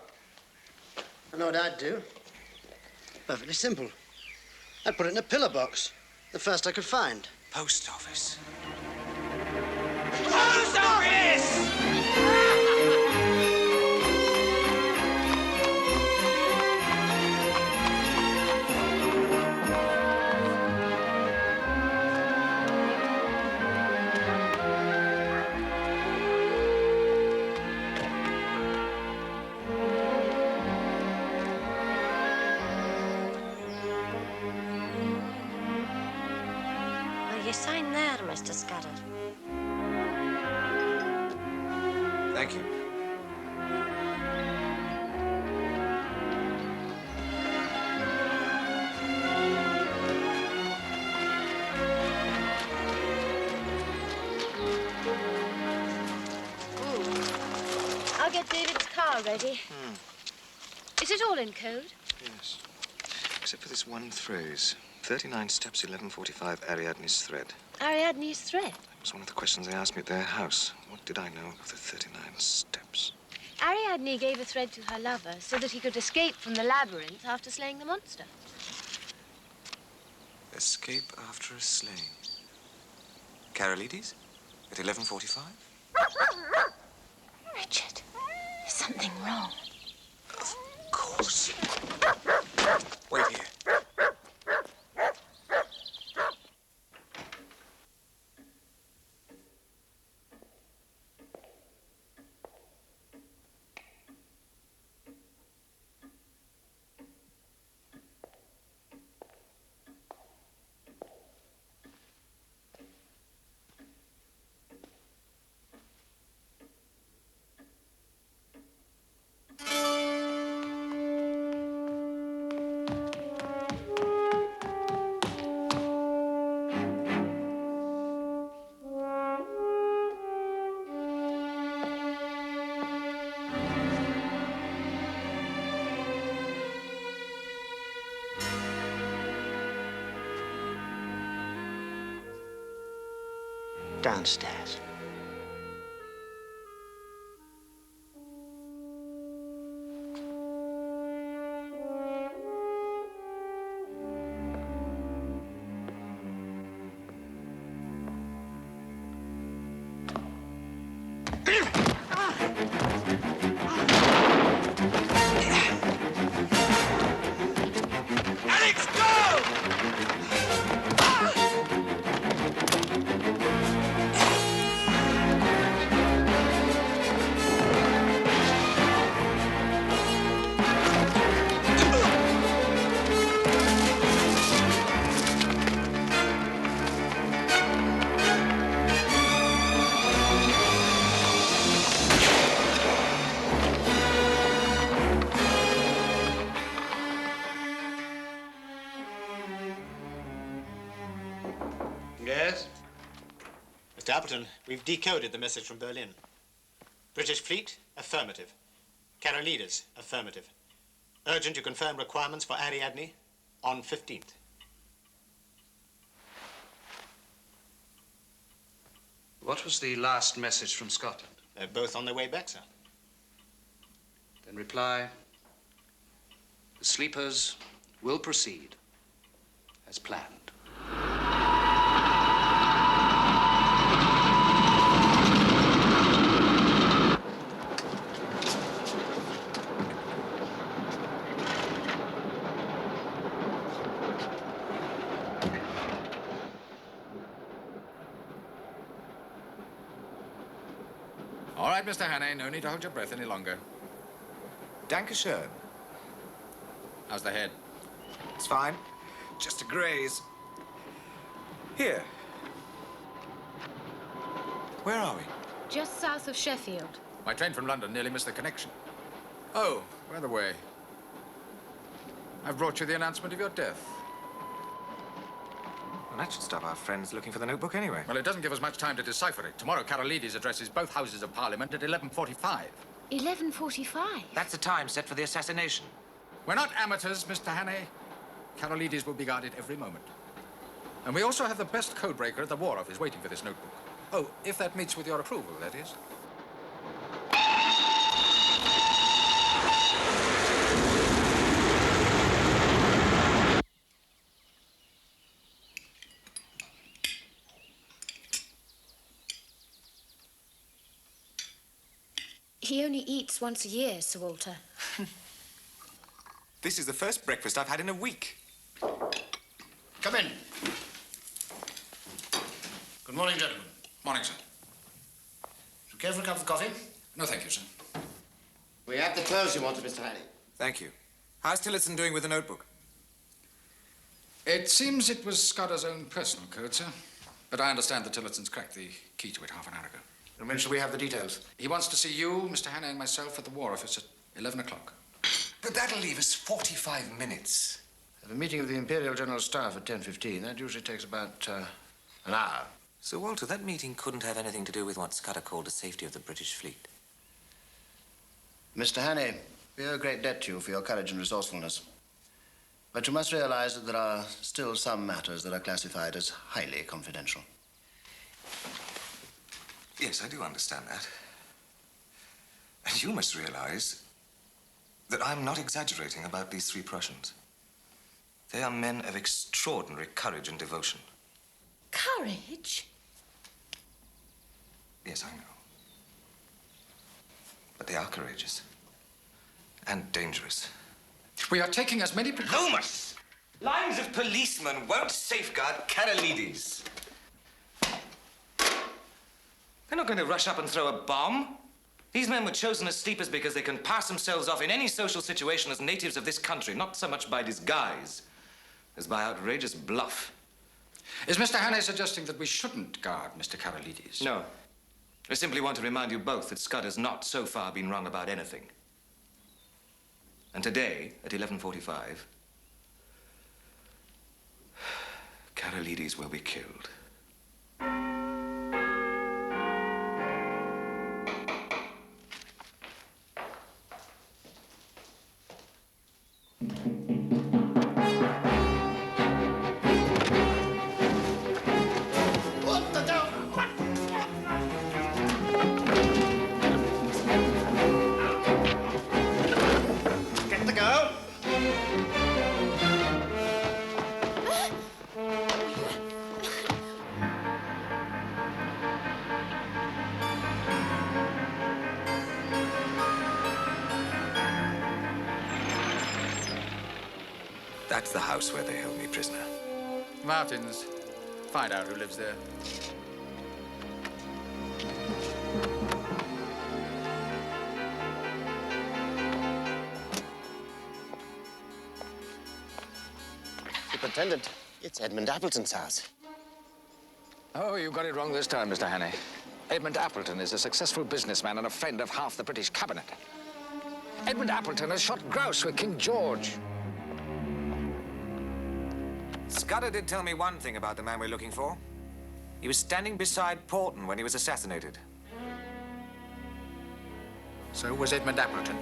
I know what I'd do. Perfectly simple. I'd put it in a pillar box. The first I could find. Post office. Post office! Will you sign there, Mr. Scudder? Thank you. I'll get David's car ready. Is it all in code? Yes. Except for this one phrase. 39 steps, 11:45 Ariadne's thread. Ariadne's thread. It was one of the questions they asked me at their house. What did I know of the 39 steps? Ariadne gave a thread to her lover so that he could escape from the labyrinth after slaying the monster. Escape after a slaying. Carolides? At 11:45? Richard, there's something wrong. Of course. Wait here. Downstairs. Alex, go! Yes? Mr. Appleton, we've decoded the message from Berlin. British fleet, affirmative. Carolides, affirmative. Urgent to confirm requirements for Ariadne on 15th. What was the last message from Scotland? They're both on their way back, sir. Then reply, the sleepers will proceed as planned. All right, Mr. Hannay, no need to hold your breath any longer. Dankeschön. How's the head? It's fine. Just a graze. Here. Where are we? Just south of Sheffield. My train from London nearly missed the connection. Oh, by the way, I've brought you the announcement of your death. Well, that should stop our friends looking for the notebook anyway. Well, it doesn't give us much time to decipher it. Tomorrow, Carolides addresses both Houses of Parliament at 11:45. 11:45? That's the time set for the assassination. We're not amateurs, Mr. Hannay. Carolides will be guarded every moment. And we also have the best codebreaker at the War Office waiting for this notebook. Oh, if that meets with your approval, that is. He only eats once a year, Sir Walter. This is the first breakfast I've had in a week. Come in. Good morning, gentlemen. Morning, sir. You care for a cup of coffee? No, thank you, sir. We have the clothes you wanted, Mr. Hannay. Thank you. How's Tillotson doing with the notebook? It seems it was Scudder's own personal code, sir. But I understand that Tillotson's cracked the key to it half an hour ago. And when shall we have the details? He wants to see you, Mr. Hannay, and myself at the War Office at 11 o'clock. But that'll leave us 45 minutes. I have a meeting of the Imperial General Staff at 10:15. That usually takes about an hour. Sir Walter, that meeting couldn't have anything to do with what Scudder called the safety of the British fleet. Mr. Hannay, we owe a great debt to you for your courage and resourcefulness. But you must realize that there are still some matters that are classified as highly confidential. Yes, I do understand that. And you must realize that I'm not exaggerating about these three Prussians. They are men of extraordinary courage and devotion. Courage? Yes, I know. But they are courageous. And dangerous. We are taking as many precautions. Loomis! Lines of policemen won't safeguard Carolides. They're not going to rush up and throw a bomb. These men were chosen as sleepers because they can pass themselves off in any social situation as natives of this country, not so much by disguise as by outrageous bluff. Is Mr. Hannay suggesting that we shouldn't guard Mr. Carolides? No. I simply want to remind you both that Scudder's not so far been wrong about anything. And today, at 11:45, Carolides will be killed. What the devil? What? That's the house where they held me prisoner. Martin's. Find out who lives there. Superintendent, it's Edmund Appleton's house. Oh, you got it wrong this time, Mr. Hannay. Edmund Appleton is a successful businessman and a friend of half the British cabinet. Edmund Appleton has shot grouse with King George. Scudder did tell me one thing about the man we're looking for. He was standing beside Porton when he was assassinated. So was Edmund Appleton.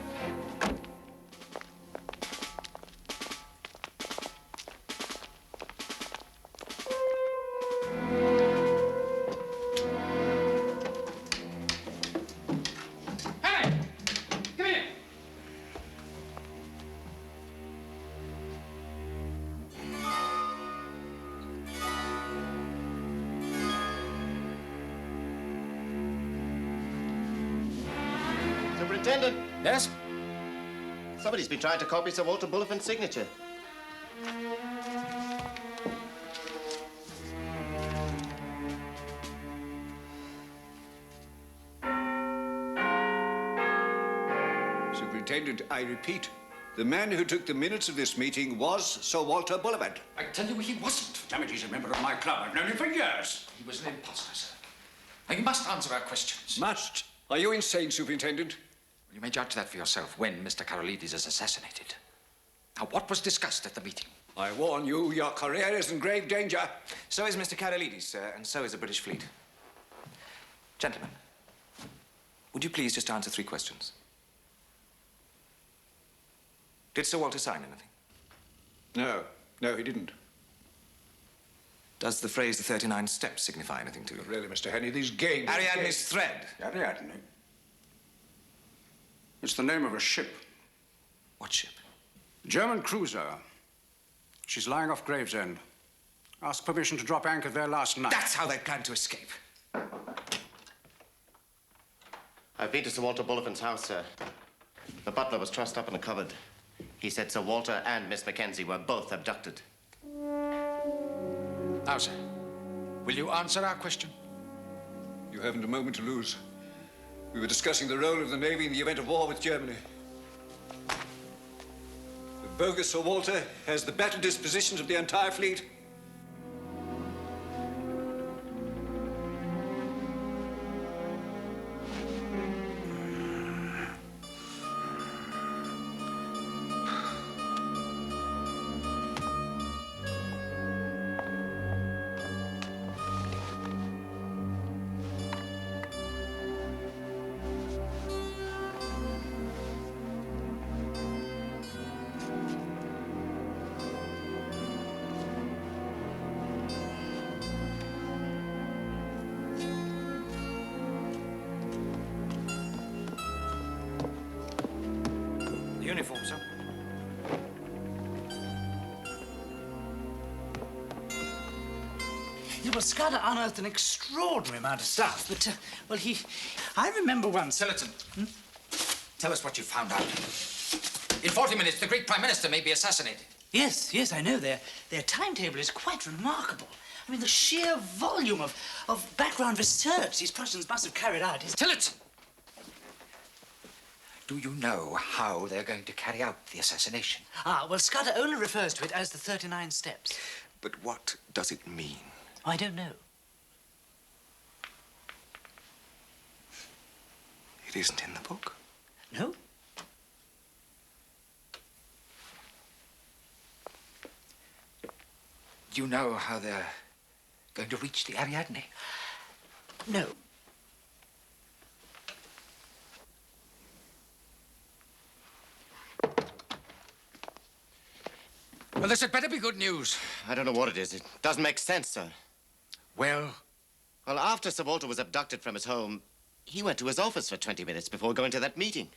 Superintendent! Yes? Somebody's been trying to copy Sir Walter Bullivan's signature. Superintendent, I repeat, the man who took the minutes of this meeting was Sir Walter Bullivant. I tell you he wasn't. Damn it, he's a member of my club. I've known him for years. He was an imposter, sir. Now, you must answer our questions. Must? Are you insane, Superintendent? You may judge that for yourself when Mr. Karolidis is assassinated. Now, what was discussed at the meeting? I warn you, your career is in grave danger. So is Mr. Karolidis, sir, and so is the British fleet. Gentlemen, would you please just answer 3 questions? Did Sir Walter sign anything? No, he didn't. Does the phrase the 39 steps signify anything to you? Really, Mr. Henny, these games... Ariadne's thread. Ariadne? It's the name of a ship. What ship? German cruiser. She's lying off Gravesend. Asked permission to drop anchor there last night. That's how they planned to escape. I've been to Sir Walter Bullivan's house, sir. The butler was trussed up in a cupboard. He said Sir Walter and Miss Mackenzie were both abducted. Now, sir, will you answer our question? You haven't a moment to lose. We were discussing the role of the Navy in the event of war with Germany. The bogus Sir Walter has the battle dispositions of the entire fleet. Uniform, sir. Yeah, well, Scudder unearthed an extraordinary amount of stuff, but, well, I remember once... Tillotson, tell us what you found out. In 40 minutes, the Greek Prime Minister may be assassinated. Yes, I know. Their timetable is quite remarkable. I mean, the sheer volume of background research these Prussians must have carried out is... Tillotson! Do you know how they're going to carry out the assassination? Well, Scudder only refers to it as the 39 steps. But what does it mean? I don't know. It isn't in the book? No. Do you know how they're going to reach the Ariadne? No. Well, this had better be good news. I don't know what it is. It doesn't make sense, sir. Well? Well, after Sir Walter was abducted from his home, he went to his office for 20 minutes before going to that meeting.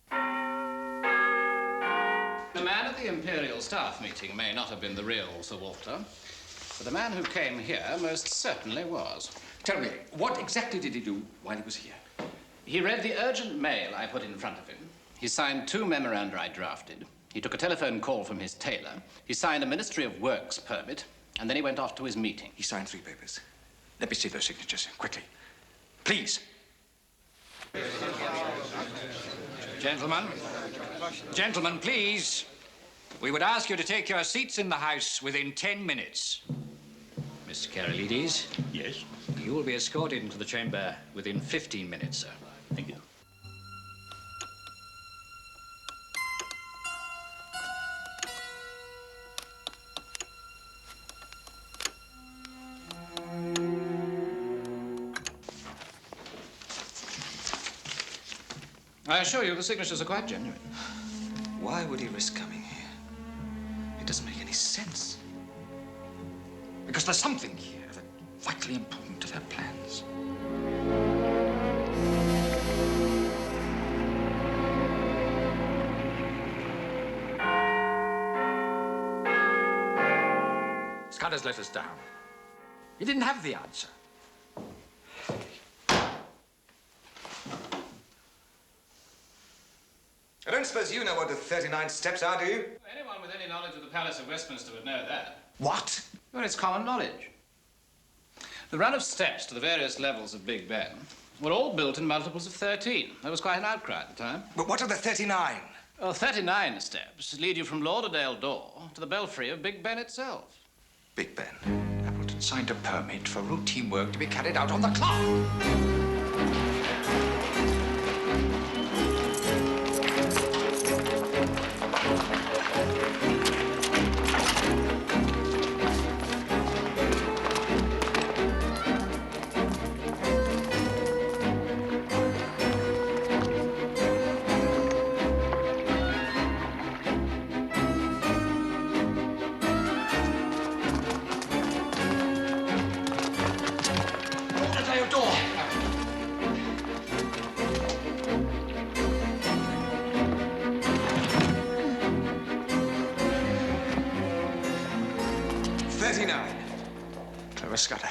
The man at the Imperial Staff meeting may not have been the real Sir Walter, but the man who came here most certainly was. Tell me, what exactly did he do while he was here? He read the urgent mail I put in front of him. He signed 2 memoranda I drafted. He took a telephone call from his tailor. He signed a Ministry of Works permit, and then he went off to his meeting. He signed 3 papers. Let me see those signatures, quickly. Please. Gentlemen. Gentlemen, please. We would ask you to take your seats in the House within 10 minutes. Mr. Karolides? Yes? You will be escorted into the chamber within 15 minutes, sir. Thank you. I assure you the signatures are quite genuine. Why would he risk coming here? It doesn't make any sense. Because there's something here that's vitally important to their plans. Scudder's let us down. He didn't have the answer. I don't suppose you know what the 39 steps are, do you? Anyone with any knowledge of the Palace of Westminster would know that. What? Well, it's common knowledge. The run of steps to the various levels of Big Ben were all built in multiples of 13. There was quite an outcry at the time. But what are the 39? Well, 39 steps lead you from Lauderdale door to the belfry of Big Ben itself. Big Ben? Appleton signed a permit for routine work to be carried out on the clock. Scudder.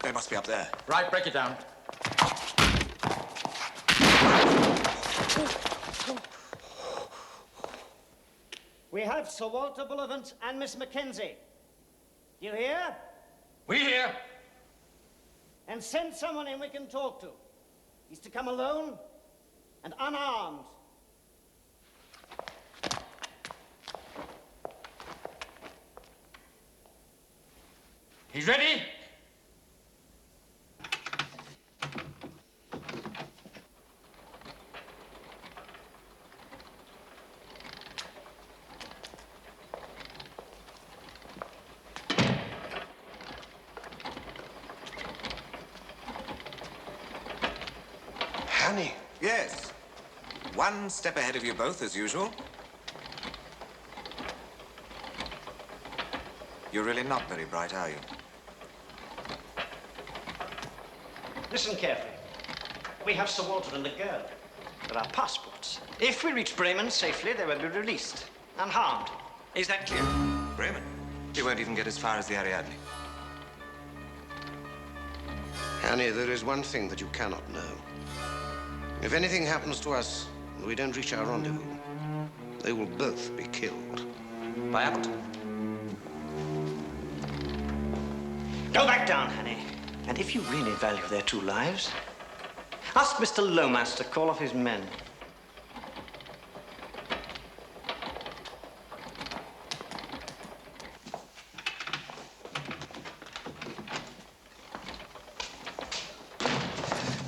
They must be up there. Right, break it down. We have Sir Walter Bullivant and Miss Mackenzie. Do you hear? We hear. And send someone in we can talk to. He's to come alone and unarmed. He's ready? Honey? Yes. One step ahead of you both, as usual. You're really not very bright, are you? Listen carefully. We have Sir Walter and the girl. There are passports. If we reach Bremen safely, they will be released, unharmed. Is that clear? Bremen? You won't even get as far as the Ariadne. Annie, there is one thing that you cannot know. If anything happens to us and we don't reach our rendezvous, they will both be killed. By Appleton. Go back down, honey. And if you really value their 2 lives, ask Mr. Lomas to call off his men.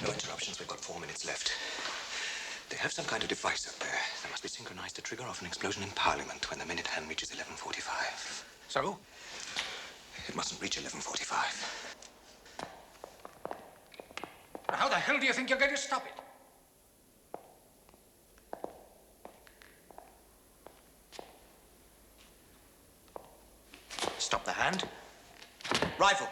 No interruptions. We've got 4 minutes left. They have some kind of device up there. They must be synchronized to trigger off an explosion in Parliament when the minute hand reaches 11:45. So? It mustn't reach 11:45. How the hell do you think you're going to stop it? Stop the hand. Rifle.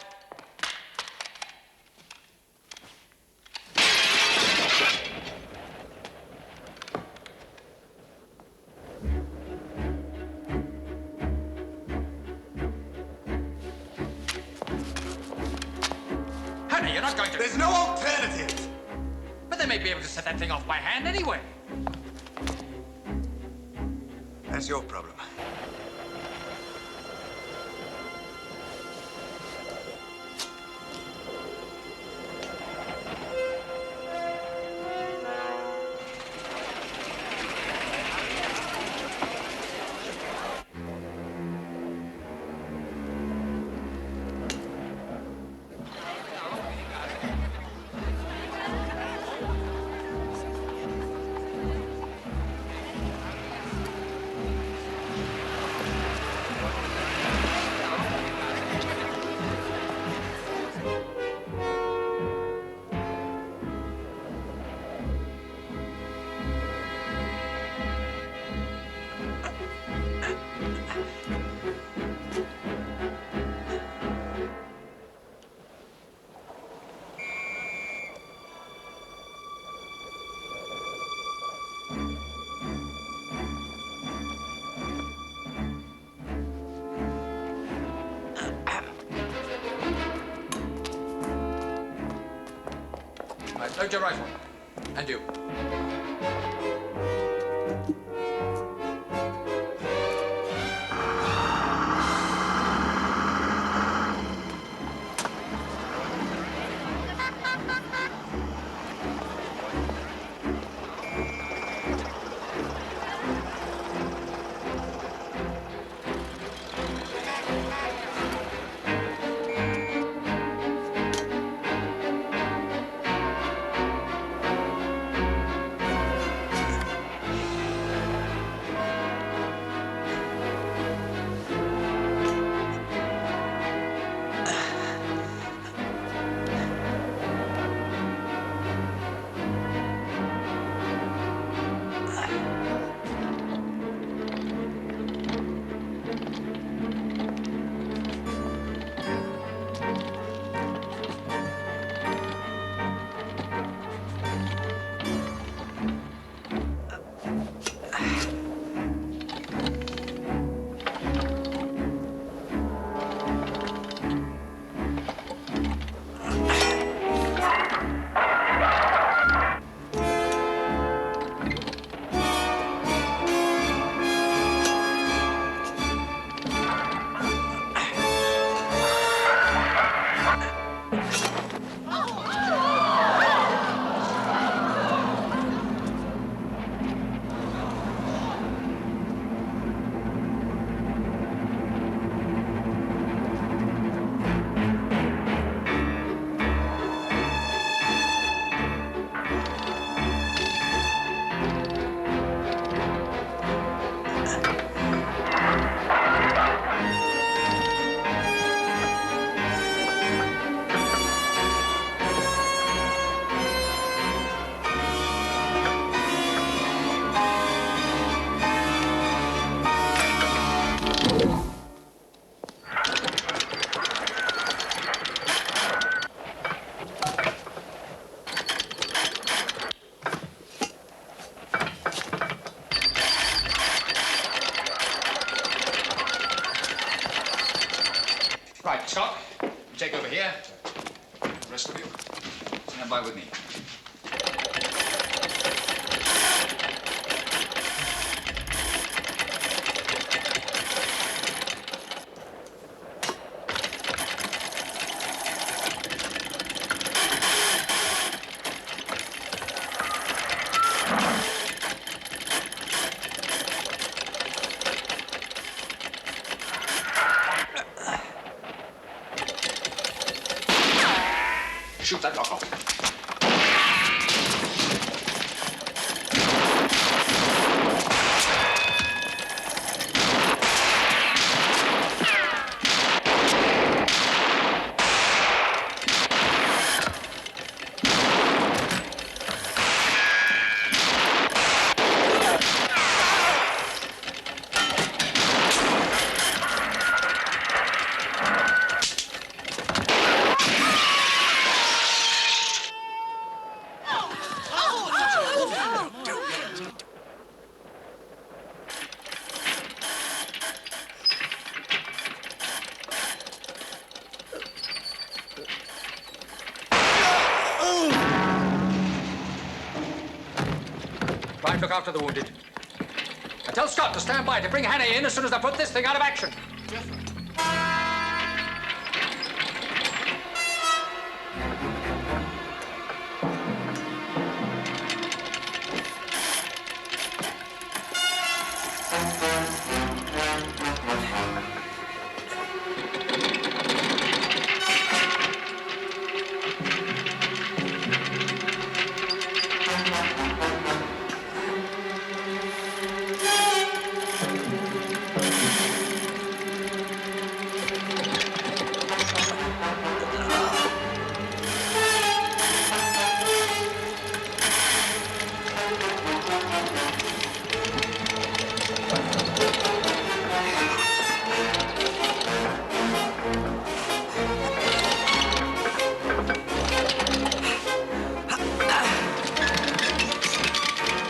Kenny, you're not going to... There's no alternative. But they may be able to set that thing off by hand anyway. That's your problem. Right, load your rifle. And you. Right, Scott, you take over here. The rest of you, stand by with me. Shoot that lock off. 5, look after the wounded. And tell Scott to stand by to bring Hannah in as soon as I put this thing out of action.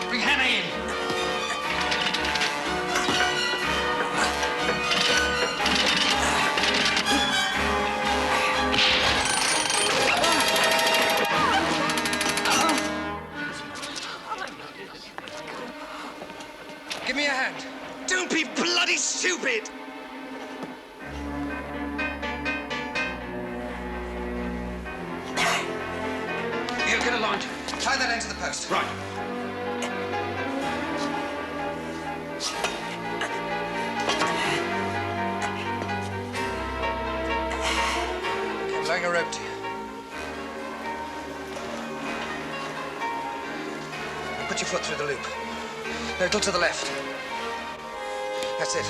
Bring Hannah in. Give me a hand. Don't be bloody stupid! Here, get a line. Tie that end to the post. Right. I'm laying a rope to you. Now put your foot through the loop. A little to the left. That's it.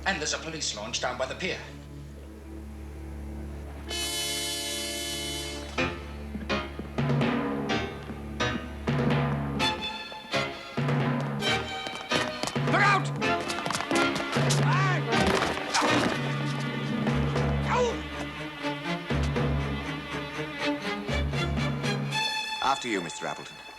And there's a police launch down by the pier. Look out! After you, Mr. Appleton.